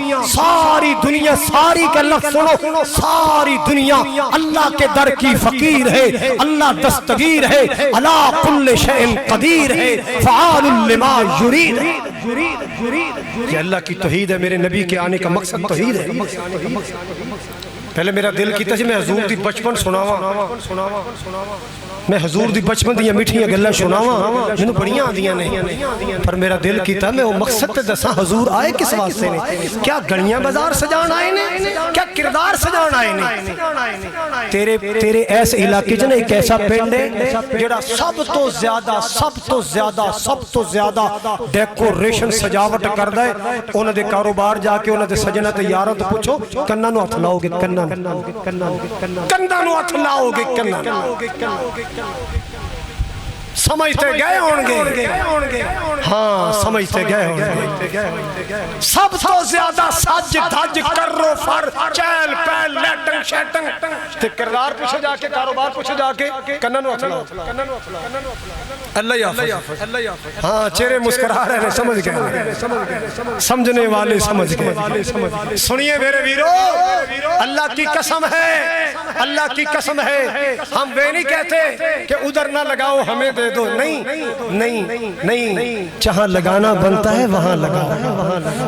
ساری کا لفظ سنو، ساری دنیا اللہ کے در کی فقیر ہے، اللہ دستگیر ہے، علی کل شیء قدیر ہے، فعال لما یرید۔ یہ اللہ کی توحید ہے، میرے نبی کے آنے کا مقصد توحید ہے۔ پہلے میرا دل کیتا جی میں حضور دی بچپن سناواں، میں حضور دی بچپن دیا میٹھیاں گلاں سناواں جنوں بڑیاں آندیاں نے، پر میرا دل کیتا میں وہ مقصد تے دساں حضور آئے کس واسطے نے؟ کیا گلیاں بازار سجان آئے نے؟ کیا کردار سجان آئے نے؟ تیرے ایس علاقے جنے ایک ایسا پنڈ ہے جڑا سب تو زیادہ ڈیکوریشن سجاوٹ کردا ہے، انہاں دے کاروبار جا کے انہاں دے سجنا تے یاراں تو پوچھو کناں نو ہتھ لاؤ گے، کناں نو ہتھ لاؤ گے، کناں سمجھتے گئے ہوں گے، ہاں سمجھتے گئے ہوں گے۔ سب تو زیادہ سج دھج کرو فر چیل پیل لیٹن شیٹن تے کردار پوچھے جا کے، کاروبار پوچھے جا کے، کناں نو ہتھ لاؤ، اللہ یافظ، ہاں چہرے مسکرا رہے ہیں، سمجھ گئے، سمجھنے والے سمجھ گئے۔ سنیے میرے ویرو، اللہ کی قسم ہے، اللہ کی قسم ہے، ہم وہ نہیں کہتے کہ ادھر نہ لگاؤ ہمیں دے دو، نہیں، جہاں لگانا بنتا ہے وہاں لگاؤ،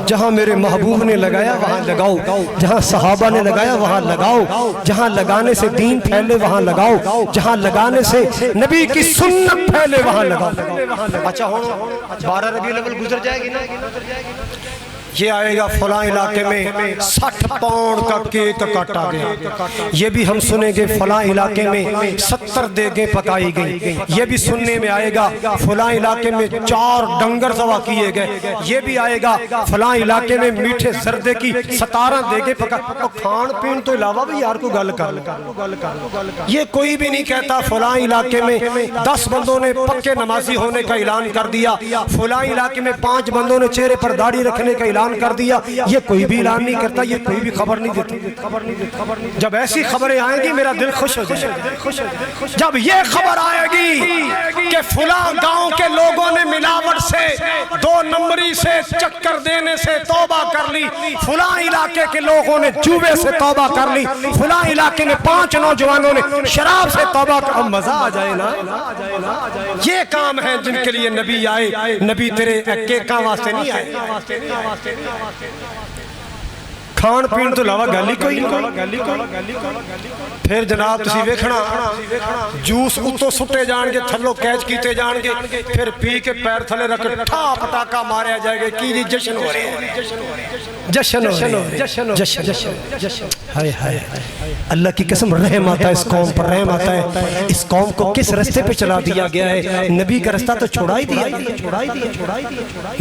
جہاں میرے محبوب نے لگایا وہاں لگاؤ، جہاں صحابہ نے لگایا وہاں لگاؤ، جہاں لگانے سے دین پھیلے وہاں لگاؤ، جہاں لگانے سے نبی کی سنت پھیلے وہاں لگاؤ۔ اچھا 12 ربیع الاول گزر جائے گی نا، یہ آئے گا فلاں علاقے میں 60 پاؤنڈ کا کیک کاٹا گیا، یہ بھی ہم سنیں گے فلاں علاقے میں 70 دیگیں پکائی گئی، یہ بھی سننے میں آئے گا فلاں علاقے میں 4 ڈنگر ذبح کیے گئے، یہ بھی آئے گا فلاں علاقے میں میٹھے زردے کی 17 دیگیں پکا۔ کھان پین تو علاوہ بھی یار کو گل کر، یہ کوئی بھی نہیں کہتا فلاں علاقے میں 10 بندوں نے پکے نمازی ہونے کا اعلان کر دیا، فلاں علاقے میں 5 بندوں نے چہرے پر داڑھی رکھنے کا اعلان کر دیا، یہ کوئی بھی اعلان نہیں کرتا، یہ کوئی بھی خبر نہیں دیتا۔ جب ایسی خبریں آئیں گی میرا دل خوش ہو جائے گا، جب یہ خبر آئے گی کہ فلاں گاؤں کے لوگوں نے ملاوٹ سے 2 نمبری سے چکر دینے سے توبہ کر لی، فلاں علاقے کے لوگوں نے جوے سے توبہ کر لی، فلاں علاقے میں 5 نوجوانوں نے شراب سے توبہ کر، اب مزہ آ جائے نا۔ یہ کام ہے جن کے لیے نبی آئے، نبی تیرے کیکاں واسطے نہیں آئے۔ کھان پین تو علاوہ گل ہی کوئی نہیں۔ پھر جناب تسی ویکھنا جوس اتوں سٹے جان گے، تھلو کیچ کیتے جان گے، پھر پی کے پیر تھلے رکھ ٹھا پٹاکا ماریا جائے گا کی جی جشن ہو رہے ہیں، جشن ہو رہے ہیں، جشن۔ ہائے ہائے اللہ کی قسم رحم آتا ہے اس قوم پر، رحم آتا ہے اس قوم کو کس رستے پہ چلا دیا گیا ہے۔ نبی کا رستہ تو چھوڑا ہی دیا،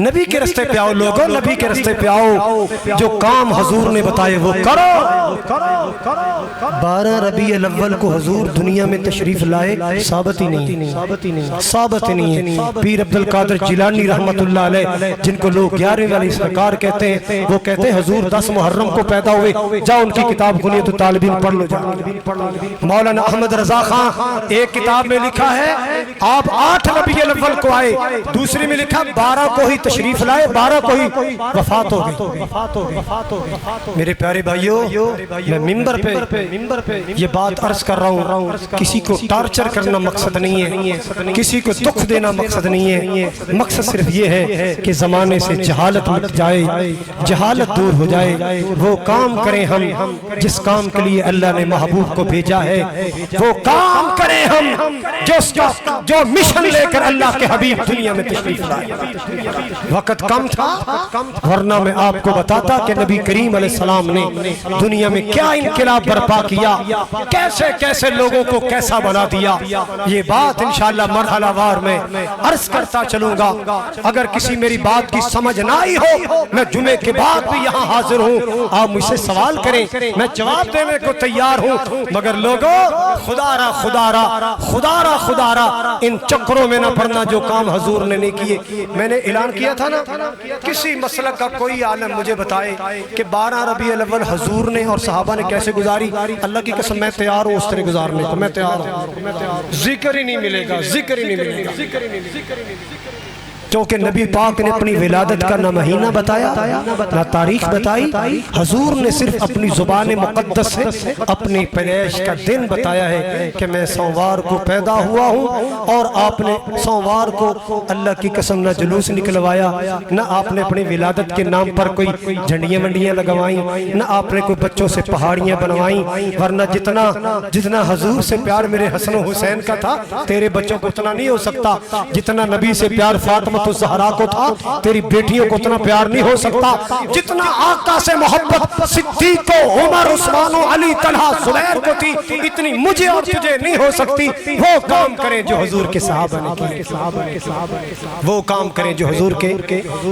نبی کے رستے پہ آؤ لوگوں، نبی کے رستے پہ آؤ، جو کام حضور نے بتائے وہ کرو۔ 12 ربیع الاول کو حضور دنیا میں تشریف لائے، ثابت ہی نہیں ہے۔ پیر عبدالقادر جیلانی رحمت اللہ علیہ جن کو لوگ 11ویں والی سرکار کہتے ہیں، وہ کہتے ہیں حضور 10 محرم کو پیدا ہوئے، جاؤ ان کی کتاب کھولیے تو طالبین پڑھ لو جاؤ۔ مولانا احمد رضا خان ایک کتاب میں لکھا ہے آپ 8 ربیع الاول کو آئے، دوسری میں لکھا 12 کو ہی تشریف لائے، 12 کو ہی وفات ہو گئی۔ میرے پیارے بھائیوں، میں ممبر پہ یہ بات عرض کر رہا ہوں، کسی کو ٹارچر کرنا مقصد نہیں ہے، کسی کو دکھ دینا مقصد نہیں ہے، مقصد صرف یہ ہے کہ زمانے سے جہالت مٹ جائے، جہالت دور ہو جائے، وہ کام کریں ہم جس کام کے لیے اللہ نے محبوب کو بھیجا ہے، وہ کام کریں ہم جو مشن لے کر اللہ کے حبیب دنیا میں تشریف لائے۔ وقت کم تھا ورنہ میں آپ کو بتاتا کہ نبی کریم علیہ السلام نے دنیا میں کیا انقلاب برپا کیا، کیسے کیسے لوگوں کو کیسا بنا دیا۔ یہ بات انشاءاللہ مرحلہ وار میں عرض کرتا چلوں گا۔ اگر کسی میری بات کی سمجھ نہ آئی ہو، میں جمعے کے بعد بھی یہاں حاضر ہوں، آپ مجھ سے سوال کریں، میں جواب دینے کو تیار ہوں، مگر لوگوں خدا را ان چکروں میں نہ پڑنا جو کام حضور نے نہیں کیے۔ میں نے اعلان کیا تھا نا، کسی مسلک کا کوئی عالم مجھے بتائے کہ 12 ربیع الاول حضور نے اور صحابہ نے کیسے گزاری، اللہ کی قسم میں تیار ہوں اس طرح گزارنے کو، میں تیار ہوں۔ ذکر ہی نہیں ملے گا، ذکر ہی نہیں ملے گا، کیونکہ نبی پاک نے اپنی ولادت کا نہ مہینہ بتایا نہ تاریخ بتائی، حضور نے صرف اپنی زبان مقدس سے اپنی پیدائش کا دن بتایا ہے کہ میں سوموار کو پیدا ہوا ہوں، اور آپ نے سوموار کو اللہ کی قسم نہ جلوس نکلوایا، نہ آپ نے اپنی ولادت کے نام پر کوئی جھنڈیاں منڈیاں لگوائیں، نہ آپ نے کوئی بچوں سے پہاڑیاں بنوائیں، ورنہ جتنا حضور سے پیار میرے حسن و حسین کا تھا تیرے بچوں کو اتنا نہیں ہو سکتا، جتنا نبی سے پیار فاطمہ الزہرا کو تھا تیری بیٹیوں کو اتنا پیار نہیں ہو سکتا، جتنا آقا سے محبت صدیق کو، عمر، عثمان و علی، طلحہ، زبیر کو تھی، اتنی مجھے اور تجھے نہیں ہو سکتی۔ وہ کام کریں جو حضور کے صحابہ نے کیے، وہ کام کریں جو حضور کے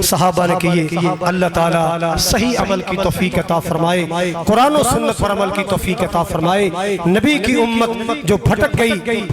صحابہ نے کیے۔ اللہ تعالیٰ صحیح عمل کی توفیق عطا فرمائے، قرآن و سنت پر عمل کی توفیق عطا فرمائے۔ نبی کی امت جو بھٹک گئی،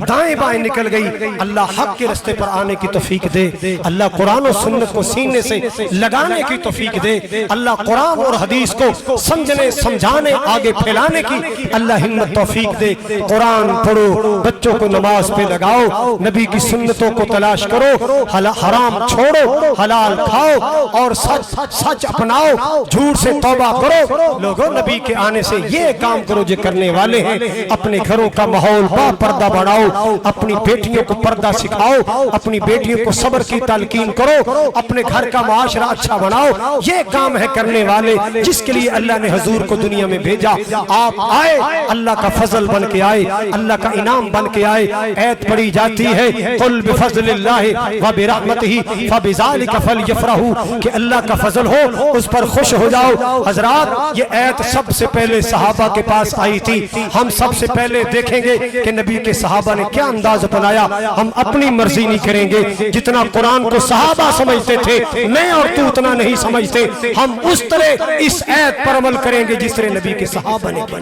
دائیں بائیں نکل گئی، اللہ حق کے رستے پر آنے کی توفیق دے، اللہ قرآن و سنت کو سینے سے لگانے کی توفیق دے، اللہ قرآن اور حدیث کو سمجھنے سمجھانے آگے پھیلانے کی اللہ ہمت توفیق دے۔ قرآن پڑھو، بچوں کو نماز پہ لگاؤ، نبی کی سنتوں کو تلاش کرو، حرام چھوڑو، حلال کھاؤ اور سچ اپناؤ، جھوٹ سے توبہ کرو۔ لوگوں نبی کے آنے سے یہ کام کرو جو کرنے والے ہیں، اپنے گھروں کا ماحول با پردہ بناؤ، اپنی بیٹیوں کو پردہ سکھاؤ، اپنی بیٹیوں کو صبر کی تلقین کرو، اپنے گھر کا معاشرہ اچھا بناؤ۔ یہ کام ہے کرنے والے جس کے لیے اللہ نے حضور کو دنیا میں بھیجا۔ آپ آئے، اللہ کا فضل بن کے آئے، اللہ کا انعام بن کے آئے۔ ایت پڑھی جاتی ہے قل بفضل اللہ وبرحمتہ فبذلک فلیفرحوا، کہ اللہ کا فضل ہو اس پر خوش ہو جاؤ۔ حضرات یہ ایت سب سے پہلے صحابہ کے پاس آئی تھی، ہم سب سے پہلے دیکھیں گے کہ نبی کے صحابہ نے کیا انداز بنایا۔ ہم اپنی مرضی نہیں کریں گے، جتنا قرآن کو صحابہ سمجھتے تھے میں اور تو اتنا نہیں سمجھتے، ہم اس طرح اس ایت پر عمل کریں گے جس طرح نبی کے صحابہ نے کیا۔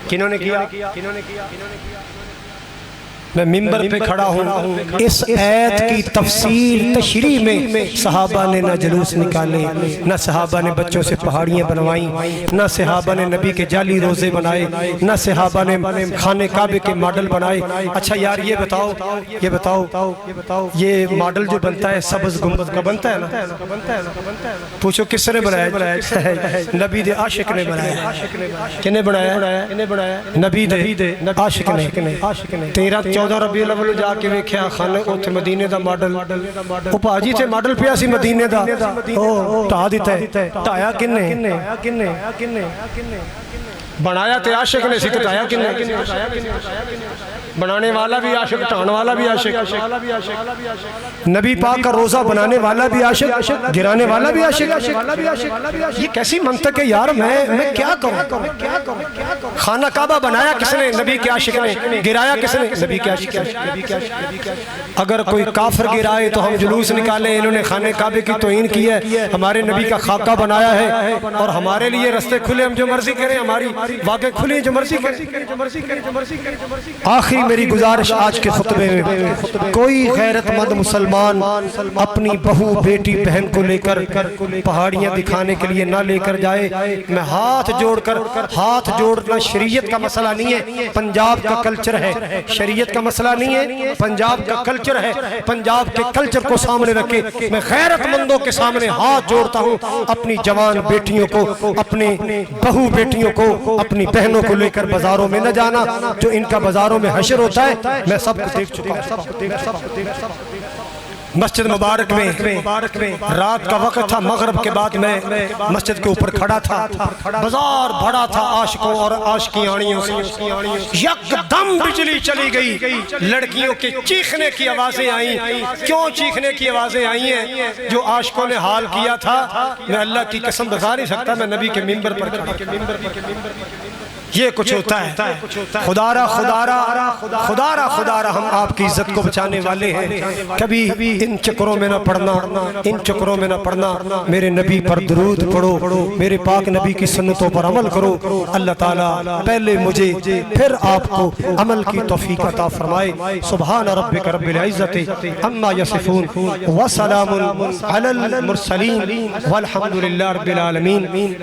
کنہوں نے کیا؟ میں ممبر پہ کھڑا ہوں، اس ایت کی تفسیر تشریح میں صحابہ نے نہ جلوس نکالے، نہ صحابہ نے بچوں سے پہاڑیاں بنوائیں، نہ صحابہ نے نبی کے جعلی روزے بنائے، نہ صحابہ نے خانہ کعبے کے ماڈل بنائے۔ اچھا یار یہ بتاؤ یہ ماڈل جو بنتا ہے سبز گنبد کا بنتا ہے نا، پوچھو کس نے بنایا؟ نبی دے عاشق نے بنایا۔ کنے بنایا؟ نبی دے عاشق نے۔ 13-14 14 ربیع الاول جا کے ویکھیا خانہ اوتھے مدینے دا ماڈل او پاجی تے ماڈل پیا سی مدینے دا او ٹا دیتا ہے ٹایا کنے بنایا تے عاشق نے سی تے ٹایا کنے بنانے والا بھی عاشق ٹان والا بھی عاشق نبی پاک کا روزہ بنانے والا بھی عاشق گرانے والا بھی عاشق یہ کیسی منطق ہے یار میں کیا کروں خانہ کعبہ بنایا کس نے نبی کے عاشق نے گرایا کس نے نبی کے عاشق نے اگر کوئی کافر گرائے تو ہم جلوس نکالیں انہوں نے خانہ کعبے کی توہین کی ہے ہمارے نبی کا خاکہ بنایا ہے اور ہمارے لیے رستے کھلے ہم جو مرضی کریں ہماری واقع کھلے جو مرضی کریں آخری میری گزارش آج کے خطبے میں کوئی غیرت مند مسلمان اپنی بہو بیٹی بہن کو لے کر پہاڑیاں دکھانے کے لیے نہ لے کر جائے میں ہاتھ جوڑنا شریعت کا مسئلہ نہیں ہے پنجاب کا کلچر ہے شریعت کا مسئلہ نہیں ہے پنجاب کا کلچر ہے پنجاب کے کلچر کو سامنے رکھے میں غیرت مندوں کے سامنے ہاتھ جوڑتا ہوں اپنی جوان بیٹیوں کو اپنے بہو بیٹیوں کو اپنی بہنوں کو لے کر بازاروں میں نہ جانا جو ان کا بازاروں میں حشر ہوتا ہے میں سب کو دیکھ چکا ہوں مسجد مبارک میں رات کا وقت تھا مغرب کے بعد میں مسجد کے اوپر کھڑا تھا بازار بھرا تھا عاشقوں اور عاشقیانیوں سے یک دم بجلی چلی گئی لڑکیوں کے چیخنے کی آوازیں آئیں کیوں چیخنے کی آوازیں آئی ہیں جو عاشقوں نے حال کیا تھا میں اللہ کی قسم بتا نہیں سکتا میں نبی کے منبر پر کھڑا یہ کچھ ہوتا ہے خدارہ ہم آپ کی عزت کو بچانے والے ہیں کبھی ان چکروں میں نہ پڑنا میرے نبی پر درود پڑھو میرے پاک نبی کی سنتوں پر عمل کرو اللہ تعالیٰ پہلے مجھے پھر آپ کو عمل کی توفیق عطا فرمائے سبحان ربک رب العزت عما یصفون وسلام علی المرسلین والحمد للہ رب العالمین